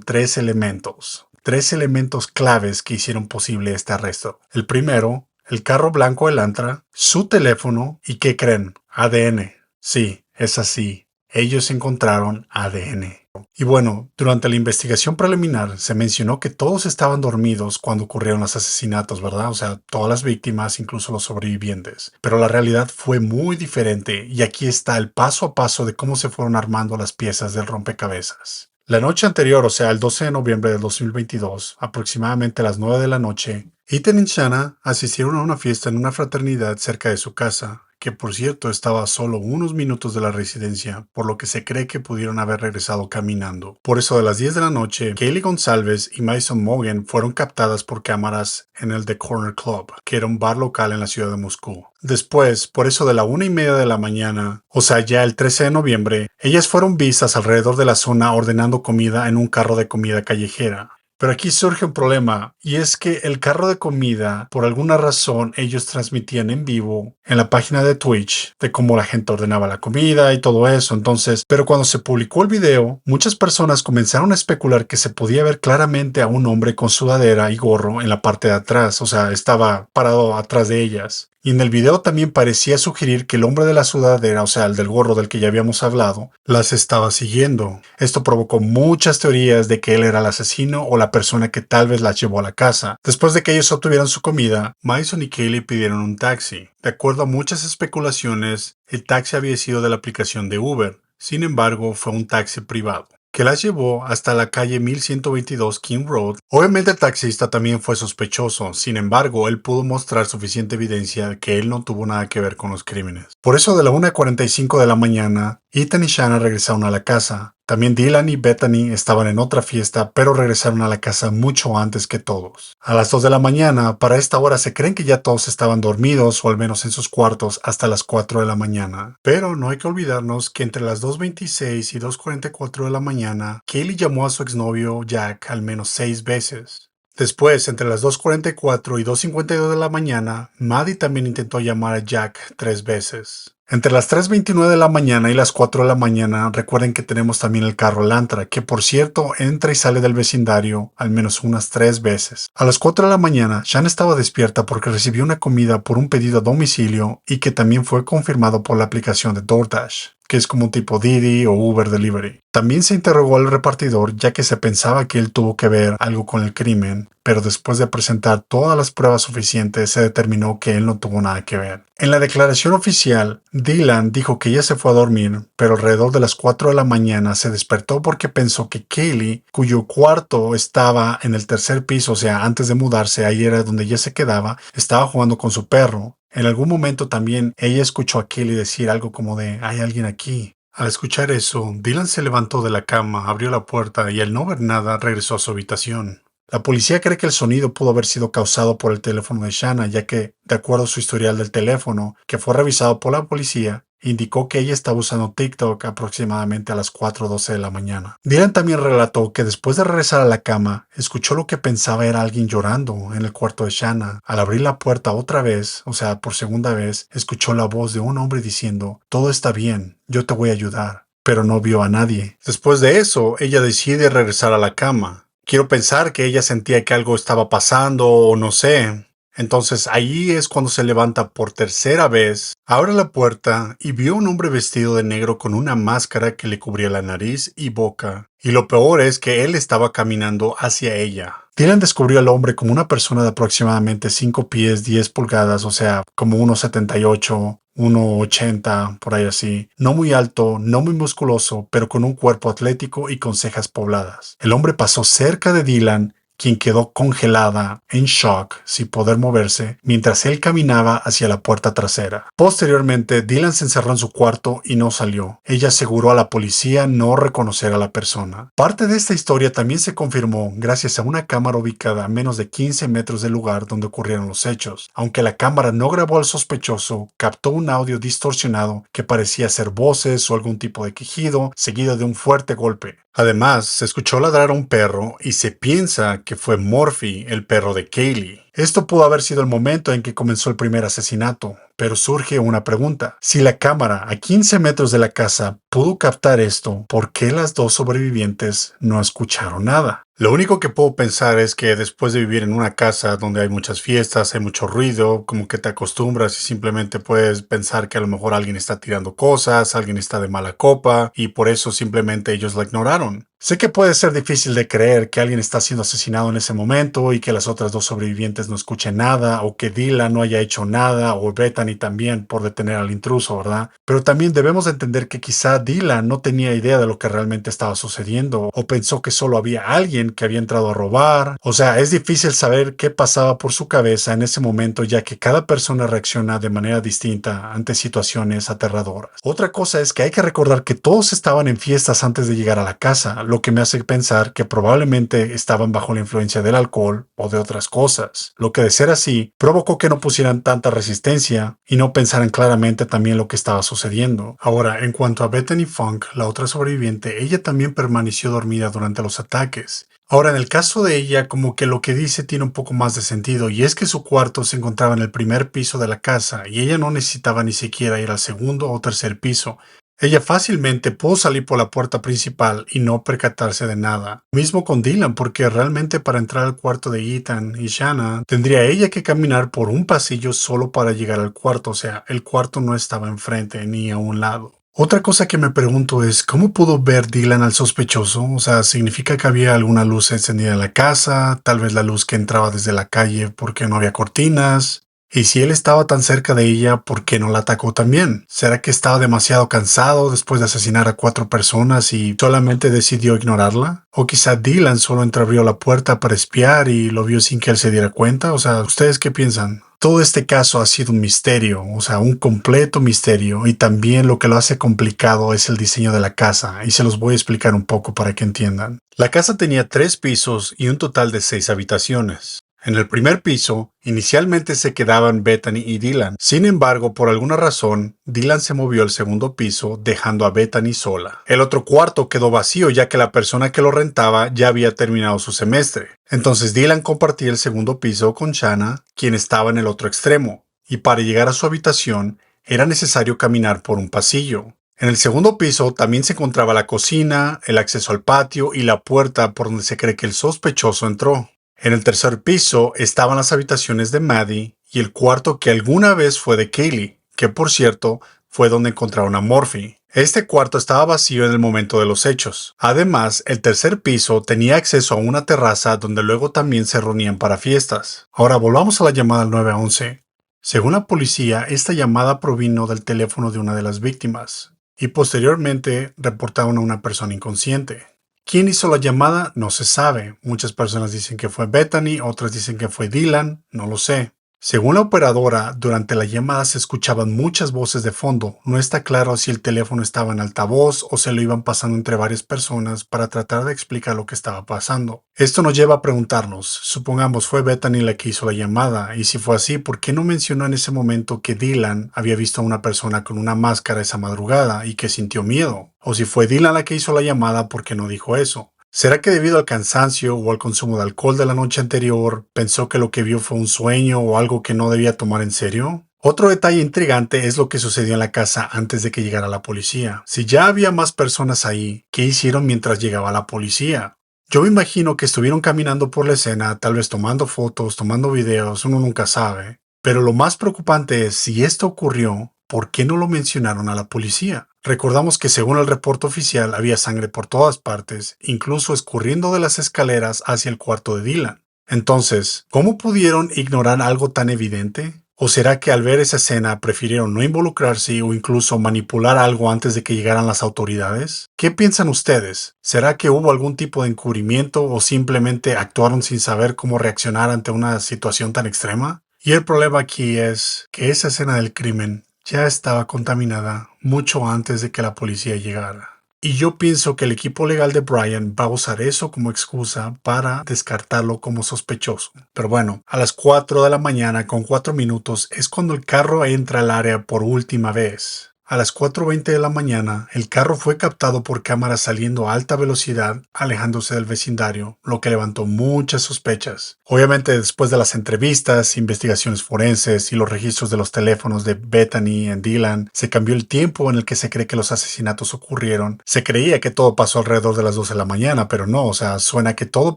3 elementos. 3 elementos claves que hicieron posible este arresto. El primero, el carro blanco Elantra, su teléfono y ¿qué creen? ADN. Sí, es así. Ellos encontraron ADN. Y bueno, durante la investigación preliminar se mencionó que todos estaban dormidos cuando ocurrieron los asesinatos, ¿verdad? O sea, todas las víctimas, incluso los sobrevivientes. Pero la realidad fue muy diferente y aquí está el paso a paso de cómo se fueron armando las piezas del rompecabezas. La noche anterior, o sea, el 12 de noviembre del 2022, aproximadamente a las 9 de la noche, Ethan y Shanna asistieron a una fiesta en una fraternidad cerca de su casa, que por cierto estaba a solo unos minutos de la residencia, por lo que se cree que pudieron haber regresado caminando. Por eso de las 10 de la noche, Kaylee González y Mason Morgan fueron captadas por cámaras en el The Corner Club, que era un bar local en la ciudad de Moscú. Después, por eso de la 1:30 de la mañana, o sea ya el 13 de noviembre, ellas fueron vistas alrededor de la zona ordenando comida en un carro de comida callejera. Pero aquí surge un problema, y es que el carro de comida, por alguna razón, ellos transmitían en vivo en la página de Twitch de cómo la gente ordenaba la comida y todo eso. Entonces, pero cuando se publicó el video, muchas personas comenzaron a especular que se podía ver claramente a un hombre con sudadera y gorro en la parte de atrás, o sea, estaba parado atrás de ellas. Y en el video también parecía sugerir que el hombre de la sudadera, o sea, el del gorro del que ya habíamos hablado, las estaba siguiendo. Esto provocó muchas teorías de que él era el asesino o la persona que tal vez las llevó a la casa. Después de que ellos obtuvieran su comida, Mason y Kaylee pidieron un taxi. De acuerdo a muchas especulaciones, el taxi había sido de la aplicación de Uber. Sin embargo, fue un taxi privado que las llevó hasta la calle 1122 King Road. Obviamente el taxista también fue sospechoso, sin embargo, él pudo mostrar suficiente evidencia de que él no tuvo nada que ver con los crímenes. Por eso de la 1:45 de la mañana, Ethan y Shanna regresaron a la casa. También Dylan y Bethany estaban en otra fiesta, pero regresaron a la casa mucho antes que todos. A las 2 de la mañana, para esta hora se creen que ya todos estaban dormidos o al menos en sus cuartos hasta las 4 de la mañana. Pero no hay que olvidarnos que entre las 2:26 y 2:44 de la mañana, Kaylee llamó a su exnovio Jack al menos 6 veces. Después, entre las 2:44 y 2:52 de la mañana, Maddie también intentó llamar a Jack 3 veces. Entre las 3:29 de la mañana y las 4 de la mañana, recuerden que tenemos también el carro Elantra, que por cierto entra y sale del vecindario al menos unas 3 veces. A las 4 de la mañana, Shan estaba despierta porque recibió una comida por un pedido a domicilio y que también fue confirmado por la aplicación de DoorDash. que es como un tipo Didi o Uber Delivery. También se interrogó al repartidor ya que se pensaba que él tuvo que ver algo con el crimen, pero después de presentar todas las pruebas suficientes se determinó que él no tuvo nada que ver. En la declaración oficial, Dylan dijo que ella se fue a dormir, pero alrededor de las 4 de la mañana se despertó porque pensó que Kaylee, cuyo cuarto estaba en el tercer piso, o sea, antes de mudarse, ahí era donde ella se quedaba, estaba jugando con su perro. En algún momento también ella escuchó a Kaylee decir algo como de «hay alguien aquí». Al escuchar eso, Dylan se levantó de la cama, abrió la puerta y al no ver nada regresó a su habitación. La policía cree que el sonido pudo haber sido causado por el teléfono de Shanna, ya que, de acuerdo a su historial del teléfono, que fue revisado por la policía, indicó que ella estaba usando TikTok aproximadamente a las 4:12 de la mañana. Dylan también relató que después de regresar a la cama, escuchó lo que pensaba era alguien llorando en el cuarto de Shanna. Al abrir la puerta otra vez, o sea, por segunda vez, escuchó la voz de un hombre diciendo, «Todo está bien, yo te voy a ayudar», pero no vio a nadie. Después de eso, ella decide regresar a la cama. Quiero pensar que ella sentía que algo estaba pasando o no sé. Entonces ahí es cuando se levanta por tercera vez, abre la puerta y vio a un hombre vestido de negro con una máscara que le cubría la nariz y boca. Y lo peor es que él estaba caminando hacia ella. Dylan descubrió al hombre como una persona de aproximadamente 5 pies 10 pulgadas, o sea, como 1,78, 1,80, por ahí así. No muy alto, no muy musculoso, pero con un cuerpo atlético y con cejas pobladas. El hombre pasó cerca de Dylan, quien quedó congelada, en shock, sin poder moverse, mientras él caminaba hacia la puerta trasera. Posteriormente, Dylan se encerró en su cuarto y no salió. Ella aseguró a la policía no reconocer a la persona. Parte de esta historia también se confirmó gracias a una cámara ubicada a menos de 15 metros del lugar donde ocurrieron los hechos. Aunque la cámara no grabó al sospechoso, captó un audio distorsionado que parecía ser voces o algún tipo de quejido, seguido de un fuerte golpe. Además, se escuchó ladrar a un perro y se piensa que fue Murphy, el perro de Kaylee. Esto pudo haber sido el momento en que comenzó el primer asesinato, pero surge una pregunta. Si la cámara a 15 metros de la casa pudo captar esto, ¿por qué las dos sobrevivientes no escucharon nada? Lo único que puedo pensar es que después de vivir en una casa donde hay muchas fiestas, hay mucho ruido, como que te acostumbras y simplemente puedes pensar que a lo mejor alguien está tirando cosas, alguien está de mala copa y por eso simplemente ellos la ignoraron. Sé que puede ser difícil de creer que alguien está siendo asesinado en ese momento y que las otras dos sobrevivientes no escuchen nada o que Dylan no haya hecho nada o Bethany también por detener al intruso, ¿verdad? Pero también debemos entender que quizá Dylan no tenía idea de lo que realmente estaba sucediendo o pensó que solo había alguien que había entrado a robar. O sea, es difícil saber qué pasaba por su cabeza en ese momento ya que cada persona reacciona de manera distinta ante situaciones aterradoras. Otra cosa es que hay que recordar que todos estaban en fiestas antes de llegar a la casa, lo que me hace pensar que probablemente estaban bajo la influencia del alcohol o de otras cosas. Lo que de ser así, provocó que no pusieran tanta resistencia y no pensaran claramente también lo que estaba sucediendo. Ahora, en cuanto a Bethany Funk, la otra sobreviviente, ella también permaneció dormida durante los ataques. Ahora, en el caso de ella, como que lo que dice tiene un poco más de sentido, y es que su cuarto se encontraba en el primer piso de la casa, y ella no necesitaba ni siquiera ir al segundo o tercer piso. Ella fácilmente pudo salir por la puerta principal y no percatarse de nada. Mismo con Dylan, porque realmente para entrar al cuarto de Ethan y Shanna, tendría ella que caminar por un pasillo solo para llegar al cuarto, o sea, el cuarto no estaba enfrente ni a un lado. Otra cosa que me pregunto es, ¿cómo pudo ver Dylan al sospechoso? O sea, ¿significa que había alguna luz encendida en la casa? Tal vez la luz que entraba desde la calle porque no había cortinas. Y si él estaba tan cerca de ella, ¿por qué no la atacó también? ¿Será que estaba demasiado cansado después de asesinar a 4 personas y solamente decidió ignorarla? ¿O quizá Dylan solo entreabrió la puerta para espiar y lo vio sin que él se diera cuenta? O sea, ¿ustedes qué piensan? Todo este caso ha sido un misterio, o sea, un completo misterio, y también lo que lo hace complicado es el diseño de la casa, y se los voy a explicar un poco para que entiendan. La casa tenía 3 pisos y un total de 6 habitaciones. En el primer piso, inicialmente se quedaban Bethany y Dylan. Sin embargo, por alguna razón, Dylan se movió al segundo piso, dejando a Bethany sola. El otro cuarto quedó vacío ya que la persona que lo rentaba ya había terminado su semestre. Entonces Dylan compartía el segundo piso con Shanna, quien estaba en el otro extremo, y para llegar a su habitación era necesario caminar por un pasillo. En el segundo piso también se encontraba la cocina, el acceso al patio y la puerta por donde se cree que el sospechoso entró. En el tercer piso estaban las habitaciones de Maddie y el cuarto que alguna vez fue de Kaylee, que por cierto fue donde encontraron a Murphy. Este cuarto estaba vacío en el momento de los hechos. Además, el tercer piso tenía acceso a una terraza donde luego también se reunían para fiestas. Ahora volvamos a la llamada al 911. Según la policía, esta llamada provino del teléfono de una de las víctimas y posteriormente reportaron a una persona inconsciente. ¿Quién hizo la llamada? No se sabe. Muchas personas dicen que fue Bethany, otras dicen que fue Dylan, no lo sé. Según la operadora, durante la llamada se escuchaban muchas voces de fondo. No está claro si el teléfono estaba en altavoz o se lo iban pasando entre varias personas para tratar de explicar lo que estaba pasando. Esto nos lleva a preguntarnos, supongamos fue Bethany la que hizo la llamada, y si fue así, ¿por qué no mencionó en ese momento que Dylan había visto a una persona con una máscara esa madrugada y que sintió miedo? O si fue Dylan la que hizo la llamada, ¿por qué no dijo eso? ¿Será que debido al cansancio o al consumo de alcohol de la noche anterior, pensó que lo que vio fue un sueño o algo que no debía tomar en serio? Otro detalle intrigante es lo que sucedió en la casa antes de que llegara la policía. Si ya había más personas ahí, ¿qué hicieron mientras llegaba la policía? Yo me imagino que estuvieron caminando por la escena, tal vez tomando fotos, tomando videos, uno nunca sabe. Pero lo más preocupante es, si esto ocurrió, ¿por qué no lo mencionaron a la policía? Recordamos que según el reporte oficial había sangre por todas partes, incluso escurriendo de las escaleras hacia el cuarto de Dylan. Entonces, ¿cómo pudieron ignorar algo tan evidente? ¿O será que al ver esa escena prefirieron no involucrarse o incluso manipular algo antes de que llegaran las autoridades? ¿Qué piensan ustedes? ¿Será que hubo algún tipo de encubrimiento o simplemente actuaron sin saber cómo reaccionar ante una situación tan extrema? Y el problema aquí es que esa escena del crimen ya estaba contaminada mucho antes de que la policía llegara. Y yo pienso que el equipo legal de Brian va a usar eso como excusa para descartarlo como sospechoso. Pero bueno, a las 4 de la mañana con 4 minutos es cuando el carro entra al área por última vez. A las 4:20 de la mañana, el carro fue captado por cámaras saliendo a alta velocidad, alejándose del vecindario, lo que levantó muchas sospechas. Obviamente, después de las entrevistas, investigaciones forenses y los registros de los teléfonos de Bethany y Dylan, se cambió el tiempo en el que se cree que los asesinatos ocurrieron. Se creía que todo pasó alrededor de las 2 de la mañana, pero no, o sea, suena que todo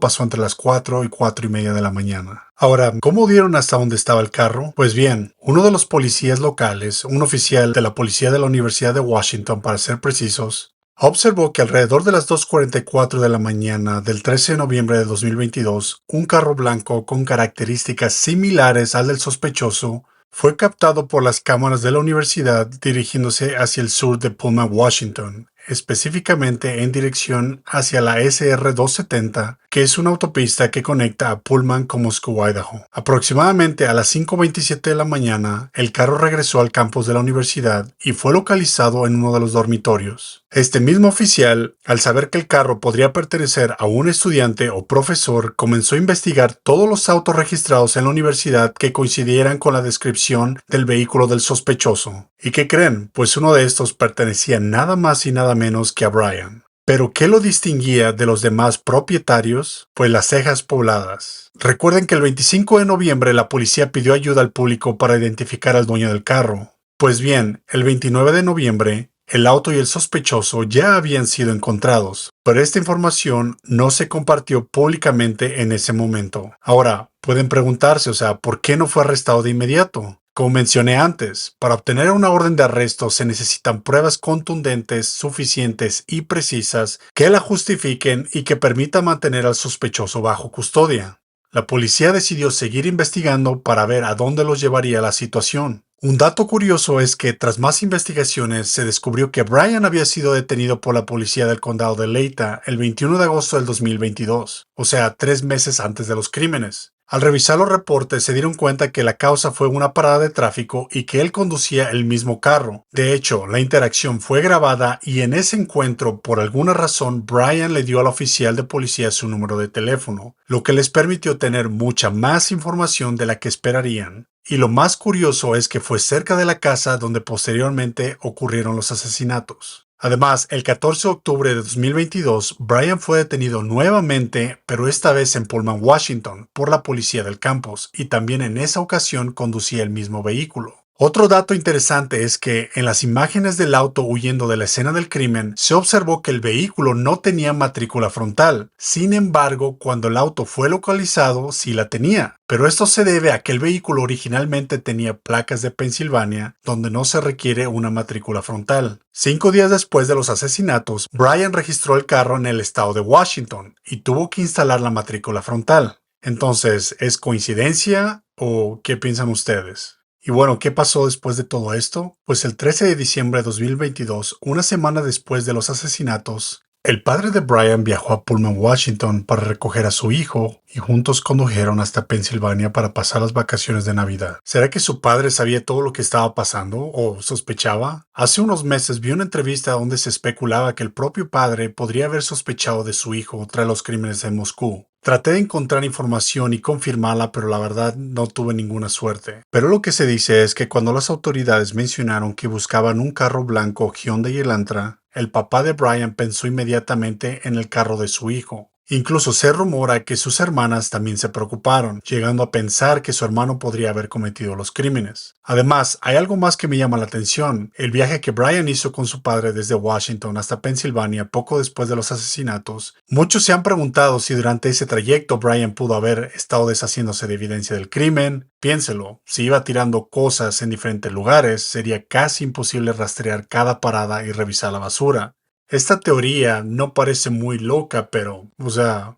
pasó entre las 4 y 4:30 de la mañana. Ahora, ¿cómo dieron hasta dónde estaba el carro? Pues bien, uno de los policías locales, un oficial de la policía de la Universidad de Washington para ser precisos, observó que alrededor de las 2:44 de la mañana del 13 de noviembre de 2022, un carro blanco con características similares al del sospechoso fue captado por las cámaras de la universidad dirigiéndose hacia el sur de Pullman, Washington, específicamente en dirección hacia la SR-270, que es una autopista que conecta a Pullman con Moscow, Idaho. Aproximadamente a las 5:27 de la mañana, el carro regresó al campus de la universidad y fue localizado en uno de los dormitorios. Este mismo oficial, al saber que el carro podría pertenecer a un estudiante o profesor, comenzó a investigar todos los autos registrados en la universidad que coincidieran con la descripción del vehículo del sospechoso. ¿Y qué creen? Pues uno de estos pertenecía nada más y nada menos que a Brian. ¿Pero qué lo distinguía de los demás propietarios? Pues las cejas pobladas. Recuerden que el 25 de noviembre la policía pidió ayuda al público para identificar al dueño del carro. Pues bien, el 29 de noviembre, el auto y el sospechoso ya habían sido encontrados, pero esta información no se compartió públicamente en ese momento. Ahora, pueden preguntarse, ¿por qué no fue arrestado de inmediato? Como mencioné antes, para obtener una orden de arresto se necesitan pruebas contundentes, suficientes y precisas que la justifiquen y que permitan mantener al sospechoso bajo custodia. La policía decidió seguir investigando para ver a dónde los llevaría la situación. Un dato curioso es que tras más investigaciones se descubrió que Brian había sido detenido por la policía del condado de Leita el 21 de agosto del 2022, o sea, 3 meses antes de los crímenes. Al revisar los reportes se dieron cuenta que la causa fue una parada de tráfico y que él conducía el mismo carro. De hecho, la interacción fue grabada y en ese encuentro, por alguna razón, Brian le dio al oficial de policía su número de teléfono, lo que les permitió tener mucha más información de la que esperarían. Y lo más curioso es que fue cerca de la casa donde posteriormente ocurrieron los asesinatos. Además, el 14 de octubre de 2022, Brian fue detenido nuevamente, pero esta vez en Pullman, Washington, por la policía del campus, y también en esa ocasión conducía el mismo vehículo. Otro dato interesante es que en las imágenes del auto huyendo de la escena del crimen se observó que el vehículo no tenía matrícula frontal. Sin embargo, cuando el auto fue localizado, sí la tenía. Pero esto se debe a que el vehículo originalmente tenía placas de Pensilvania, donde no se requiere una matrícula frontal. 5 días después de los asesinatos, Brian registró el carro en el estado de Washington y tuvo que instalar la matrícula frontal. Entonces, ¿es coincidencia o qué piensan ustedes? Y bueno, ¿qué pasó después de todo esto? Pues el 13 de diciembre de 2022, una semana después de los asesinatos, el padre de Brian viajó a Pullman, Washington para recoger a su hijo y juntos condujeron hasta Pensilvania para pasar las vacaciones de Navidad. ¿Será que su padre sabía todo lo que estaba pasando o sospechaba? Hace unos meses vi una entrevista donde se especulaba que el propio padre podría haber sospechado de su hijo tras los crímenes en Moscú. Traté de encontrar información y confirmarla, pero la verdad no tuve ninguna suerte. Pero lo que se dice es que cuando las autoridades mencionaron que buscaban un carro blanco Hyundai Elantra, el papá de Brian pensó inmediatamente en el carro de su hijo. Incluso se rumora que sus hermanas también se preocuparon, llegando a pensar que su hermano podría haber cometido los crímenes. Además, hay algo más que me llama la atención. El viaje que Brian hizo con su padre desde Washington hasta Pensilvania poco después de los asesinatos. Muchos se han preguntado si durante ese trayecto Brian pudo haber estado deshaciéndose de evidencia del crimen. Piénselo, si iba tirando cosas en diferentes lugares, sería casi imposible rastrear cada parada y revisar la basura. Esta teoría no parece muy loca, pero,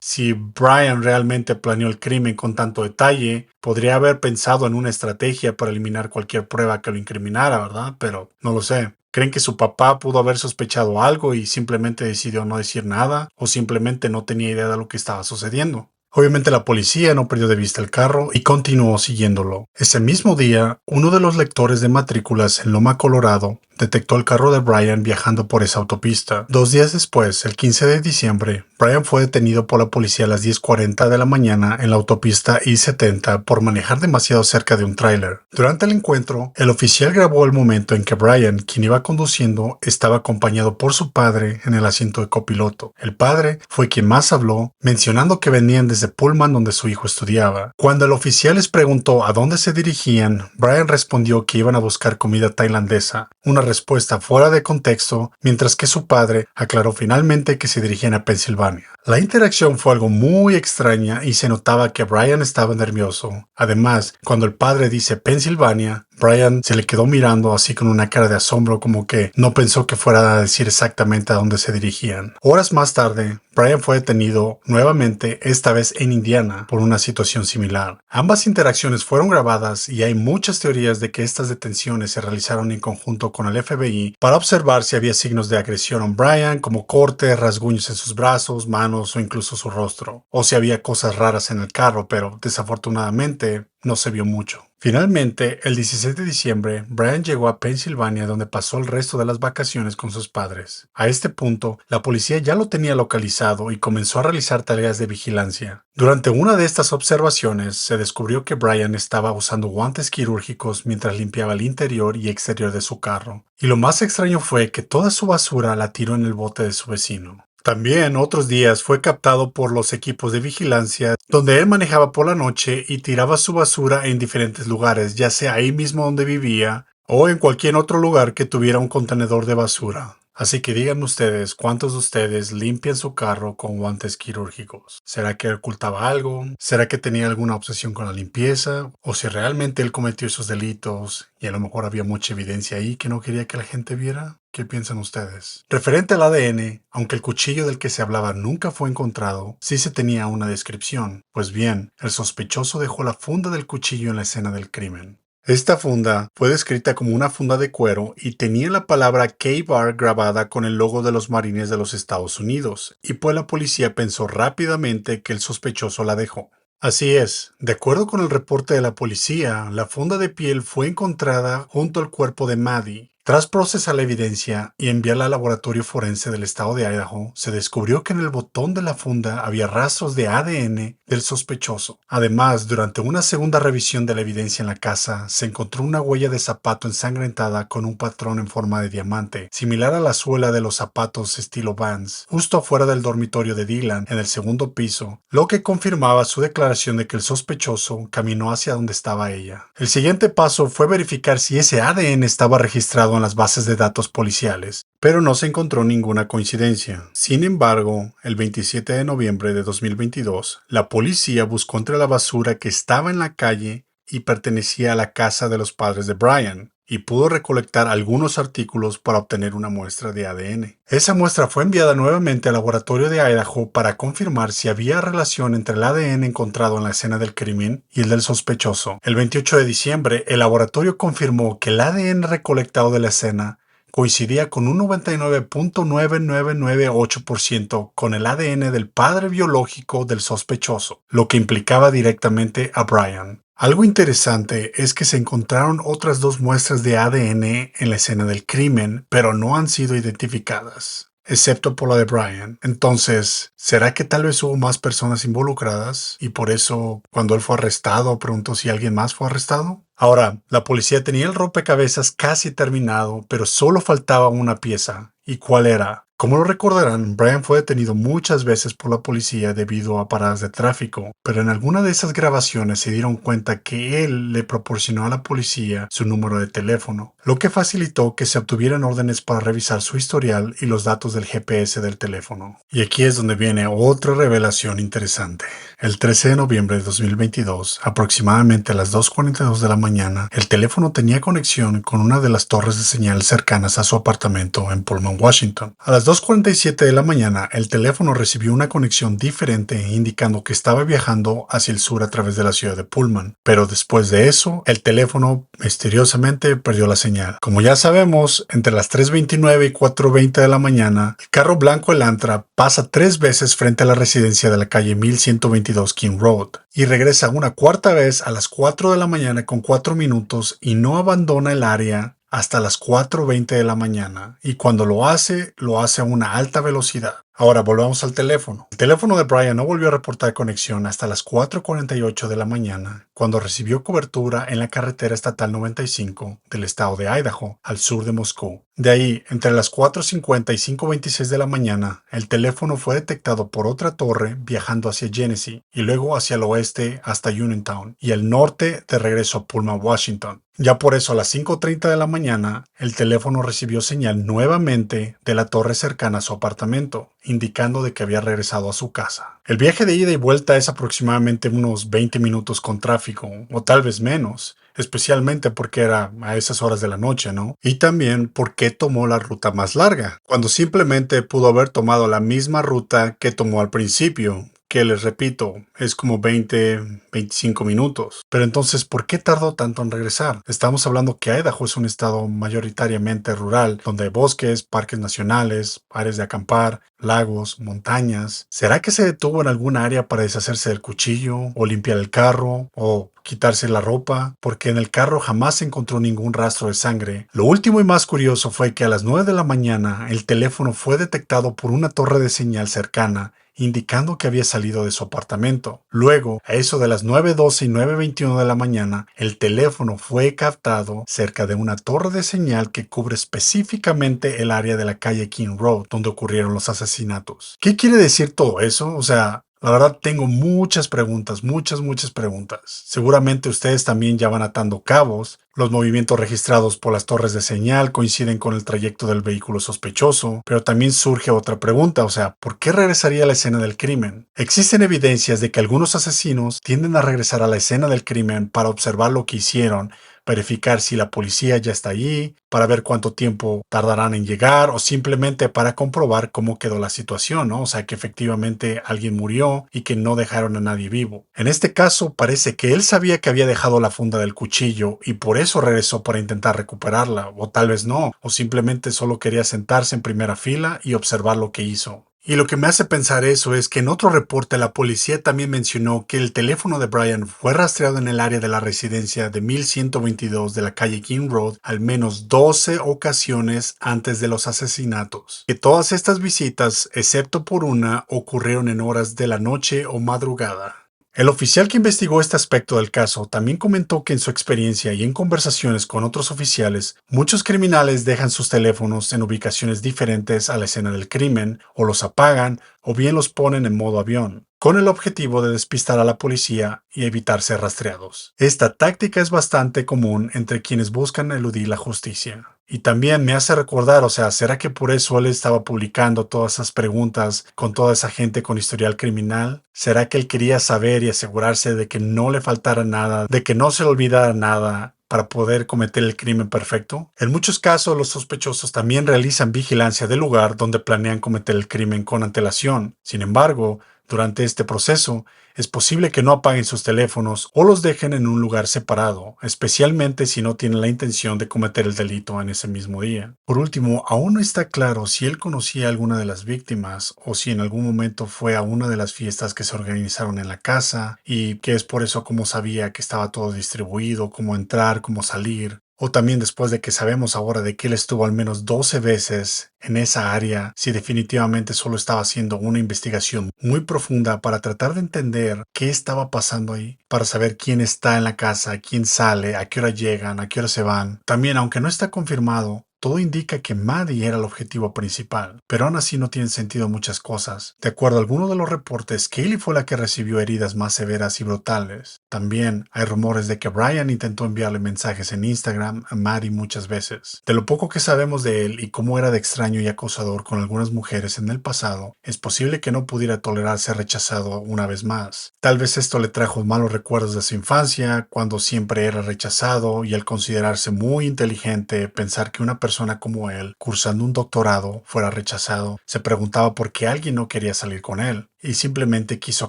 si Brian realmente planeó el crimen con tanto detalle, podría haber pensado en una estrategia para eliminar cualquier prueba que lo incriminara, ¿verdad? Pero no lo sé. ¿Creen que su papá pudo haber sospechado algo y simplemente decidió no decir nada? ¿O simplemente no tenía idea de lo que estaba sucediendo? Obviamente la policía no perdió de vista el carro y continuó siguiéndolo. Ese mismo día, uno de los lectores de matrículas en Loma, Colorado, detectó el carro de Brian viajando por esa autopista. 2 días después, el 15 de diciembre, Brian fue detenido por la policía a las 10:40 de la mañana en la autopista I-70 por manejar demasiado cerca de un tráiler. Durante el encuentro, el oficial grabó el momento en que Brian, quien iba conduciendo, estaba acompañado por su padre en el asiento de copiloto. El padre fue quien más habló, mencionando que venían desde Pullman donde su hijo estudiaba. Cuando el oficial les preguntó a dónde se dirigían, Brian respondió que iban a buscar comida tailandesa, una respuesta fuera de contexto, mientras que su padre aclaró finalmente que se dirigían a Pensilvania. La interacción fue algo muy extraña y se notaba que Brian estaba nervioso. Además, cuando el padre dice Pensilvania, Brian se le quedó mirando así con una cara de asombro, como que no pensó que fuera a decir exactamente a dónde se dirigían. Horas más tarde, Brian fue detenido nuevamente, esta vez en Indiana, por una situación similar. Ambas interacciones fueron grabadas y hay muchas teorías de que estas detenciones se realizaron en conjunto con el FBI para observar si había signos de agresión en Brian, como cortes, rasguños en sus brazos, manos o incluso su rostro, o si había cosas raras en el carro, pero desafortunadamente no se vio mucho. Finalmente, el 16 de diciembre, Brian llegó a Pensilvania, donde pasó el resto de las vacaciones con sus padres. A este punto, la policía ya lo tenía localizado y comenzó a realizar tareas de vigilancia. Durante una de estas observaciones, se descubrió que Brian estaba usando guantes quirúrgicos mientras limpiaba el interior y exterior de su carro. Y lo más extraño fue que toda su basura la tiró en el bote de su vecino. También otros días fue captado por los equipos de vigilancia, donde él manejaba por la noche y tiraba su basura en diferentes lugares, ya sea ahí mismo donde vivía o en cualquier otro lugar que tuviera un contenedor de basura. Así que díganme ustedes, ¿cuántos de ustedes limpian su carro con guantes quirúrgicos? ¿Será que ocultaba algo? ¿Será que tenía alguna obsesión con la limpieza? ¿O si realmente él cometió esos delitos y a lo mejor había mucha evidencia ahí que no quería que la gente viera? ¿Qué piensan ustedes? Referente al ADN, aunque el cuchillo del que se hablaba nunca fue encontrado, sí se tenía una descripción. Pues bien, el sospechoso dejó la funda del cuchillo en la escena del crimen. Esta funda fue descrita como una funda de cuero y tenía la palabra K-Bar grabada con el logo de los Marines de los Estados Unidos, y pues la policía pensó rápidamente que el sospechoso la dejó. Así es, de acuerdo con el reporte de la policía, la funda de piel fue encontrada junto al cuerpo de Maddie. Tras procesar la evidencia y enviarla al laboratorio forense del estado de Idaho, se descubrió que en el botón de la funda había rastros de ADN del sospechoso. Además, durante una segunda revisión de la evidencia en la casa, se encontró una huella de zapato ensangrentada con un patrón en forma de diamante, similar a la suela de los zapatos estilo Vans, justo afuera del dormitorio de Dylan, en el segundo piso, lo que confirmaba su declaración de que el sospechoso caminó hacia donde estaba ella. El siguiente paso fue verificar si ese ADN estaba registrado en las bases de datos policiales, pero no se encontró ninguna coincidencia. Sin embargo, el 27 de noviembre de 2022, la policía buscó entre la basura que estaba en la calle y pertenecía a la casa de los padres de Brian, y pudo recolectar algunos artículos para obtener una muestra de ADN. Esa muestra fue enviada nuevamente al laboratorio de Idaho para confirmar si había relación entre el ADN encontrado en la escena del crimen y el del sospechoso. El 28 de diciembre, el laboratorio confirmó que el ADN recolectado de la escena coincidía con un 99.9998% con el ADN del padre biológico del sospechoso, lo que implicaba directamente a Brian. Algo interesante es que se encontraron otras dos muestras de ADN en la escena del crimen, pero no han sido identificadas, excepto por la de Brian. Entonces, ¿será que tal vez hubo más personas involucradas y por eso cuando él fue arrestado preguntó si alguien más fue arrestado? Ahora, la policía tenía el rompecabezas casi terminado, pero solo faltaba una pieza. ¿Y cuál era? Como lo recordarán, Brian fue detenido muchas veces por la policía debido a paradas de tráfico, pero en alguna de esas grabaciones se dieron cuenta que él le proporcionó a la policía su número de teléfono, lo que facilitó que se obtuvieran órdenes para revisar su historial y los datos del GPS del teléfono. Y aquí es donde viene otra revelación interesante. El 13 de noviembre de 2022, aproximadamente a las 2:42 de la mañana, el teléfono tenía conexión con una de las torres de señal cercanas a su apartamento en Pullman, Washington. A las 2:47 de la mañana, el teléfono recibió una conexión diferente indicando que estaba viajando hacia el sur a través de la ciudad de Pullman. Pero después de eso, el teléfono misteriosamente perdió la señal. Como ya sabemos, entre las 3:29 y 4:20 de la mañana, el carro blanco Elantra pasa 3 veces frente a la residencia de la calle 1122 King Road y regresa una cuarta vez a las 4 de la mañana con 4 minutos y no abandona el área hasta las 4:20 de la mañana, y cuando lo hace a una alta velocidad. Ahora volvamos al teléfono. El teléfono de Brian no volvió a reportar conexión hasta las 4:48 de la mañana, cuando recibió cobertura en la carretera estatal 95 del estado de Idaho, al sur de Moscú. De ahí, entre las 4:50 y 5:26 de la mañana, el teléfono fue detectado por otra torre viajando hacia Genesee, y luego hacia el oeste hasta Uniontown, y al norte de regreso a Pullman, Washington. Ya por eso a las 5:30 de la mañana, el teléfono recibió señal nuevamente de la torre cercana a su apartamento, indicando de que había regresado a su casa. El viaje de ida y vuelta es aproximadamente unos 20 minutos con tráfico, o tal vez menos, especialmente porque era a esas horas de la noche, ¿no? Y también porque tomó la ruta más larga, cuando simplemente pudo haber tomado la misma ruta que tomó al principio, que les repito, es como 20-25 minutos. Pero entonces, ¿por qué tardó tanto en regresar? Estamos hablando que Idaho es un estado mayoritariamente rural, donde hay bosques, parques nacionales, áreas de acampar, lagos, montañas. ¿Será que se detuvo en algún área para deshacerse del cuchillo, o limpiar el carro, o quitarse la ropa? Porque en el carro jamás se encontró ningún rastro de sangre. Lo último y más curioso fue que a las 9 de la mañana el teléfono fue detectado por una torre de señal cercana, indicando que había salido de su apartamento. Luego, a eso de las 9:12 y 9:21 de la mañana, el teléfono fue captado cerca de una torre de señal que cubre específicamente el área de la calle King Road, donde ocurrieron los asesinatos. ¿Qué quiere decir todo eso? O sea, la verdad tengo muchas preguntas, muchas preguntas. Seguramente ustedes también ya van atando cabos. Los movimientos registrados por las torres de señal coinciden con el trayecto del vehículo sospechoso, pero también surge otra pregunta, o sea, ¿por qué regresaría a la escena del crimen? Existen evidencias de que algunos asesinos tienden a regresar a la escena del crimen para observar lo que hicieron, verificar si la policía ya está allí, para ver cuánto tiempo tardarán en llegar o simplemente para comprobar cómo quedó la situación, ¿no? O sea, que efectivamente alguien murió y que no dejaron a nadie vivo. En este caso, parece que él sabía que había dejado la funda del cuchillo y por eso regresó para intentar recuperarla, o tal vez no, o simplemente solo quería sentarse en primera fila y observar lo que hizo. Y lo que me hace pensar eso es que en otro reporte la policía también mencionó que el teléfono de Brian fue rastreado en el área de la residencia de 1122 de la calle King Road al menos 12 ocasiones antes de los asesinatos. Que todas estas visitas, excepto por una, ocurrieron en horas de la noche o madrugada. El oficial que investigó este aspecto del caso también comentó que en su experiencia y en conversaciones con otros oficiales, muchos criminales dejan sus teléfonos en ubicaciones diferentes a la escena del crimen, o los apagan, o bien los ponen en modo avión, con el objetivo de despistar a la policía y evitar ser rastreados. Esta táctica es bastante común entre quienes buscan eludir la justicia. Y también me hace recordar, o sea, ¿será que por eso él estaba publicando todas esas preguntas con toda esa gente con historial criminal? ¿Será que él quería saber y asegurarse de que no le faltara nada, de que no se le olvidara nada para poder cometer el crimen perfecto? En muchos casos, los sospechosos también realizan vigilancia del lugar donde planean cometer el crimen con antelación. Sin embargo, durante este proceso, es posible que no apaguen sus teléfonos o los dejen en un lugar separado, especialmente si no tienen la intención de cometer el delito en ese mismo día. Por último, aún no está claro si él conocía a alguna de las víctimas o si en algún momento fue a una de las fiestas que se organizaron en la casa y que es por eso como sabía que estaba todo distribuido, cómo entrar, cómo salir. O también después de que sabemos ahora de que él estuvo al menos 12 veces en esa área, si definitivamente solo estaba haciendo una investigación muy profunda para tratar de entender qué estaba pasando ahí, para saber quién está en la casa, quién sale, a qué hora llegan, a qué hora se van. También, aunque no está confirmado, todo indica que Maddie era el objetivo principal, pero aún así no tienen sentido muchas cosas. De acuerdo a algunos de los reportes, Kaylee fue la que recibió heridas más severas y brutales. También hay rumores de que Brian intentó enviarle mensajes en Instagram a Maddie muchas veces. De lo poco que sabemos de él y cómo era de extraño y acosador con algunas mujeres en el pasado, es posible que no pudiera tolerar ser rechazado una vez más. Tal vez esto le trajo malos recuerdos de su infancia, cuando siempre era rechazado, y al considerarse muy inteligente, pensar que una persona como él, cursando un doctorado, fuera rechazado, se preguntaba por qué alguien no quería salir con él, y simplemente quiso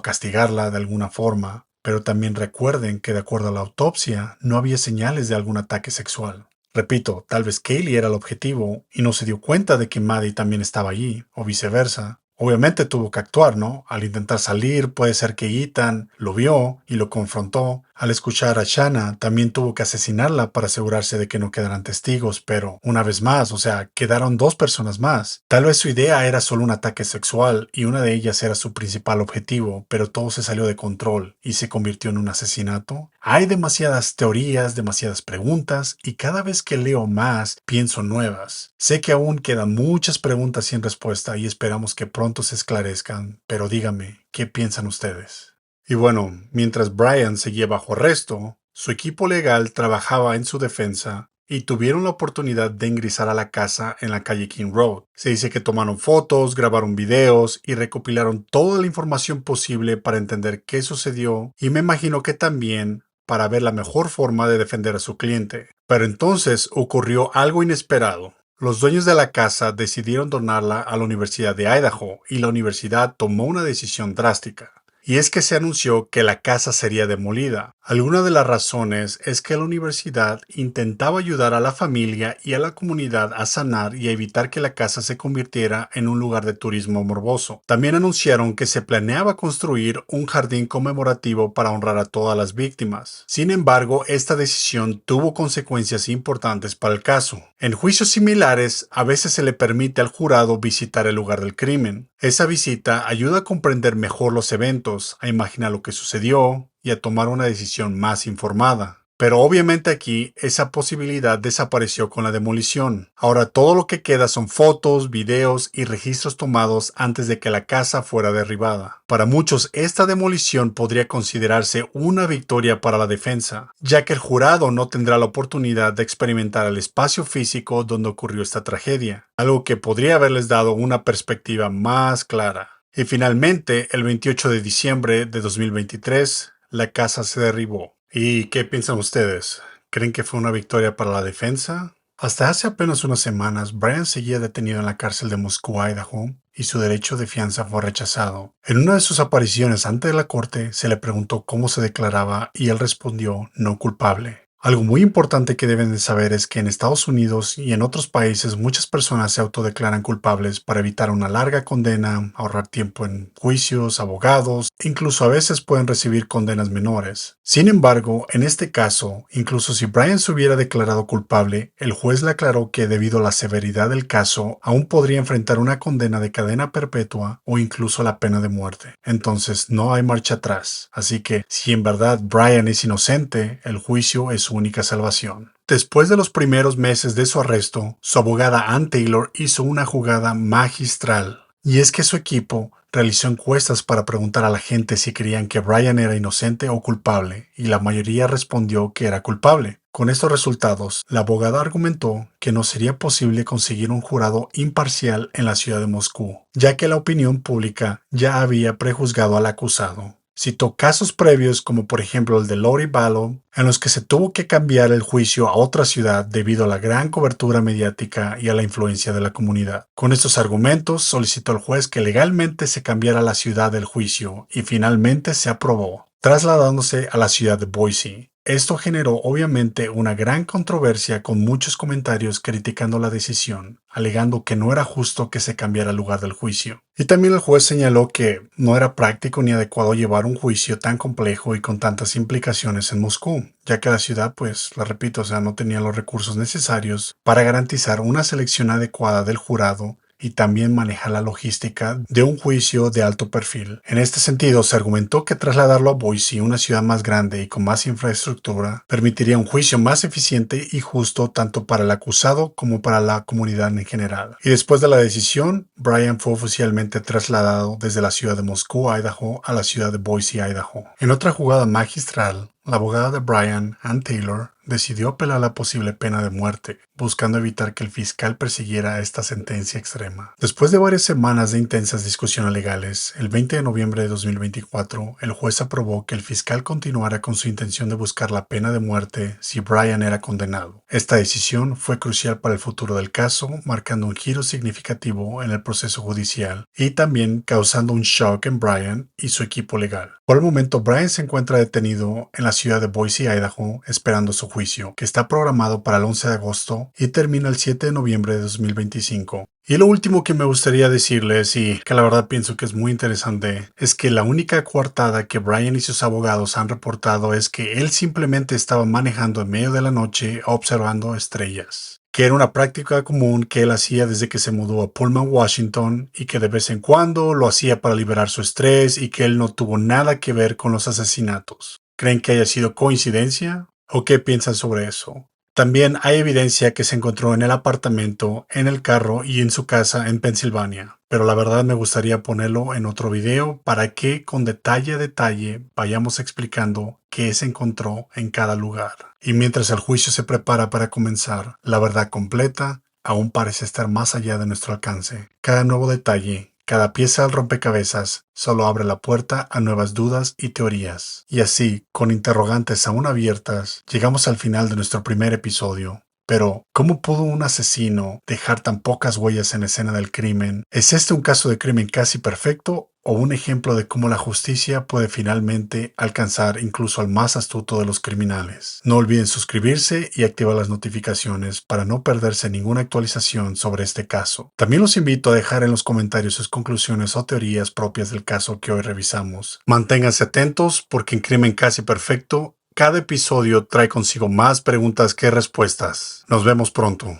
castigarla de alguna forma. Pero también recuerden que de acuerdo a la autopsia, no había señales de algún ataque sexual. Repito, tal vez Kaylee era el objetivo y no se dio cuenta de que Maddie también estaba allí, o viceversa. Obviamente tuvo que actuar, ¿no? Al intentar salir, puede ser que Ethan lo vio y lo confrontó. Al escuchar a Shanna, también tuvo que asesinarla para asegurarse de que no quedaran testigos, pero una vez más, o sea, quedaron dos personas más. Tal vez su idea era solo un ataque sexual y una de ellas era su principal objetivo, pero todo se salió de control y se convirtió en un asesinato. Hay demasiadas teorías, demasiadas preguntas y cada vez que leo más, pienso nuevas. Sé que aún quedan muchas preguntas sin respuesta y esperamos que pronto se esclarezcan, pero díganme, ¿qué piensan ustedes? Y bueno, mientras Brian seguía bajo arresto, su equipo legal trabajaba en su defensa y tuvieron la oportunidad de ingresar a la casa en la calle King Road. Se dice que tomaron fotos, grabaron videos y recopilaron toda la información posible para entender qué sucedió y me imagino que también para ver la mejor forma de defender a su cliente. Pero entonces ocurrió algo inesperado. Los dueños de la casa decidieron donarla a la Universidad de Idaho y la universidad tomó una decisión drástica. Y es que se anunció que la casa sería demolida. Alguna de las razones es que la universidad intentaba ayudar a la familia y a la comunidad a sanar y a evitar que la casa se convirtiera en un lugar de turismo morboso. También anunciaron que se planeaba construir un jardín conmemorativo para honrar a todas las víctimas. Sin embargo, esta decisión tuvo consecuencias importantes para el caso. En juicios similares, a veces se le permite al jurado visitar el lugar del crimen. Esa visita ayuda a comprender mejor los eventos, a imaginar lo que sucedió y a tomar una decisión más informada. Pero obviamente aquí esa posibilidad desapareció con la demolición. Ahora todo lo que queda son fotos, videos y registros tomados antes de que la casa fuera derribada. Para muchos esta demolición podría considerarse una victoria para la defensa, ya que el jurado no tendrá la oportunidad de experimentar el espacio físico donde ocurrió esta tragedia, algo que podría haberles dado una perspectiva más clara. Y finalmente, el 28 de diciembre de 2023, la casa se derribó. ¿Y qué piensan ustedes? ¿Creen que fue una victoria para la defensa? Hasta hace apenas unas semanas, Brian seguía detenido en la cárcel de Moscú, Idaho, y su derecho de fianza fue rechazado. En una de sus apariciones ante la corte, se le preguntó cómo se declaraba y él respondió no culpable. Algo muy importante que deben de saber es que en Estados Unidos y en otros países muchas personas se autodeclaran culpables para evitar una larga condena, ahorrar tiempo en juicios, abogados, e incluso a veces pueden recibir condenas menores. Sin embargo, en este caso, incluso si Brian se hubiera declarado culpable, el juez le aclaró que debido a la severidad del caso, aún podría enfrentar una condena de cadena perpetua o incluso la pena de muerte. Entonces no hay marcha atrás. Así que si en verdad Brian es inocente, el juicio es su única salvación. Después de los primeros meses de su arresto, su abogada Ann Taylor hizo una jugada magistral. Y es que su equipo realizó encuestas para preguntar a la gente si creían que Brian era inocente o culpable, y la mayoría respondió que era culpable. Con estos resultados, la abogada argumentó que no sería posible conseguir un jurado imparcial en la ciudad de Moscú, ya que la opinión pública ya había prejuzgado al acusado. Citó casos previos como por ejemplo el de Lori Vallow, en los que se tuvo que cambiar el juicio a otra ciudad debido a la gran cobertura mediática y a la influencia de la comunidad. Con estos argumentos solicitó al juez que legalmente se cambiara la ciudad del juicio y finalmente se aprobó, trasladándose a la ciudad de Boise. Esto generó obviamente una gran controversia con muchos comentarios criticando la decisión, alegando que no era justo que se cambiara el lugar del juicio. Y también el juez señaló que no era práctico ni adecuado llevar un juicio tan complejo y con tantas implicaciones en Moscú, ya que la ciudad, pues, la repito, no tenía los recursos necesarios para garantizar una selección adecuada del jurado y también manejar la logística de un juicio de alto perfil. En este sentido, se argumentó que trasladarlo a Boise, una ciudad más grande y con más infraestructura, permitiría un juicio más eficiente y justo tanto para el acusado como para la comunidad en general. Y después de la decisión, Brian fue oficialmente trasladado desde la ciudad de Moscú, Idaho, a la ciudad de Boise, Idaho. En otra jugada magistral, la abogada de Brian, Ann Taylor, decidió apelar la posible pena de muerte, buscando evitar que el fiscal persiguiera esta sentencia extrema. Después de varias semanas de intensas discusiones legales, el 20 de noviembre de 2024, el juez aprobó que el fiscal continuara con su intención de buscar la pena de muerte si Brian era condenado. Esta decisión fue crucial para el futuro del caso, marcando un giro significativo en el proceso judicial y también causando un shock en Brian y su equipo legal. Por el momento, Brian se encuentra detenido en la ciudad de Boise, Idaho, esperando su juicio, que está programado para el 11 de agosto y termina el 7 de noviembre de 2025. Y lo último que me gustaría decirles, y que la verdad pienso que es muy interesante, es que la única coartada que Brian y sus abogados han reportado es que él simplemente estaba manejando en medio de la noche observando estrellas, que era una práctica común que él hacía desde que se mudó a Pullman, Washington, y que de vez en cuando lo hacía para liberar su estrés y que él no tuvo nada que ver con los asesinatos. ¿Creen que haya sido coincidencia? ¿O qué piensan sobre eso? También hay evidencia que se encontró en el apartamento, en el carro y en su casa en Pensilvania, pero la verdad me gustaría ponerlo en otro video para que con detalle a detalle vayamos explicando qué se encontró en cada lugar. Y mientras el juicio se prepara para comenzar, la verdad completa aún parece estar más allá de nuestro alcance. Cada nuevo detalle, cada pieza del rompecabezas solo abre la puerta a nuevas dudas y teorías. Y así, con interrogantes aún abiertas, llegamos al final de nuestro primer episodio. Pero, ¿cómo pudo un asesino dejar tan pocas huellas en la escena del crimen? ¿Es este un caso de crimen casi perfecto o un ejemplo de cómo la justicia puede finalmente alcanzar incluso al más astuto de los criminales? No olviden suscribirse y activar las notificaciones para no perderse ninguna actualización sobre este caso. También los invito a dejar en los comentarios sus conclusiones o teorías propias del caso que hoy revisamos. Manténganse atentos porque en Crimen Casi Perfecto cada episodio trae consigo más preguntas que respuestas. Nos vemos pronto.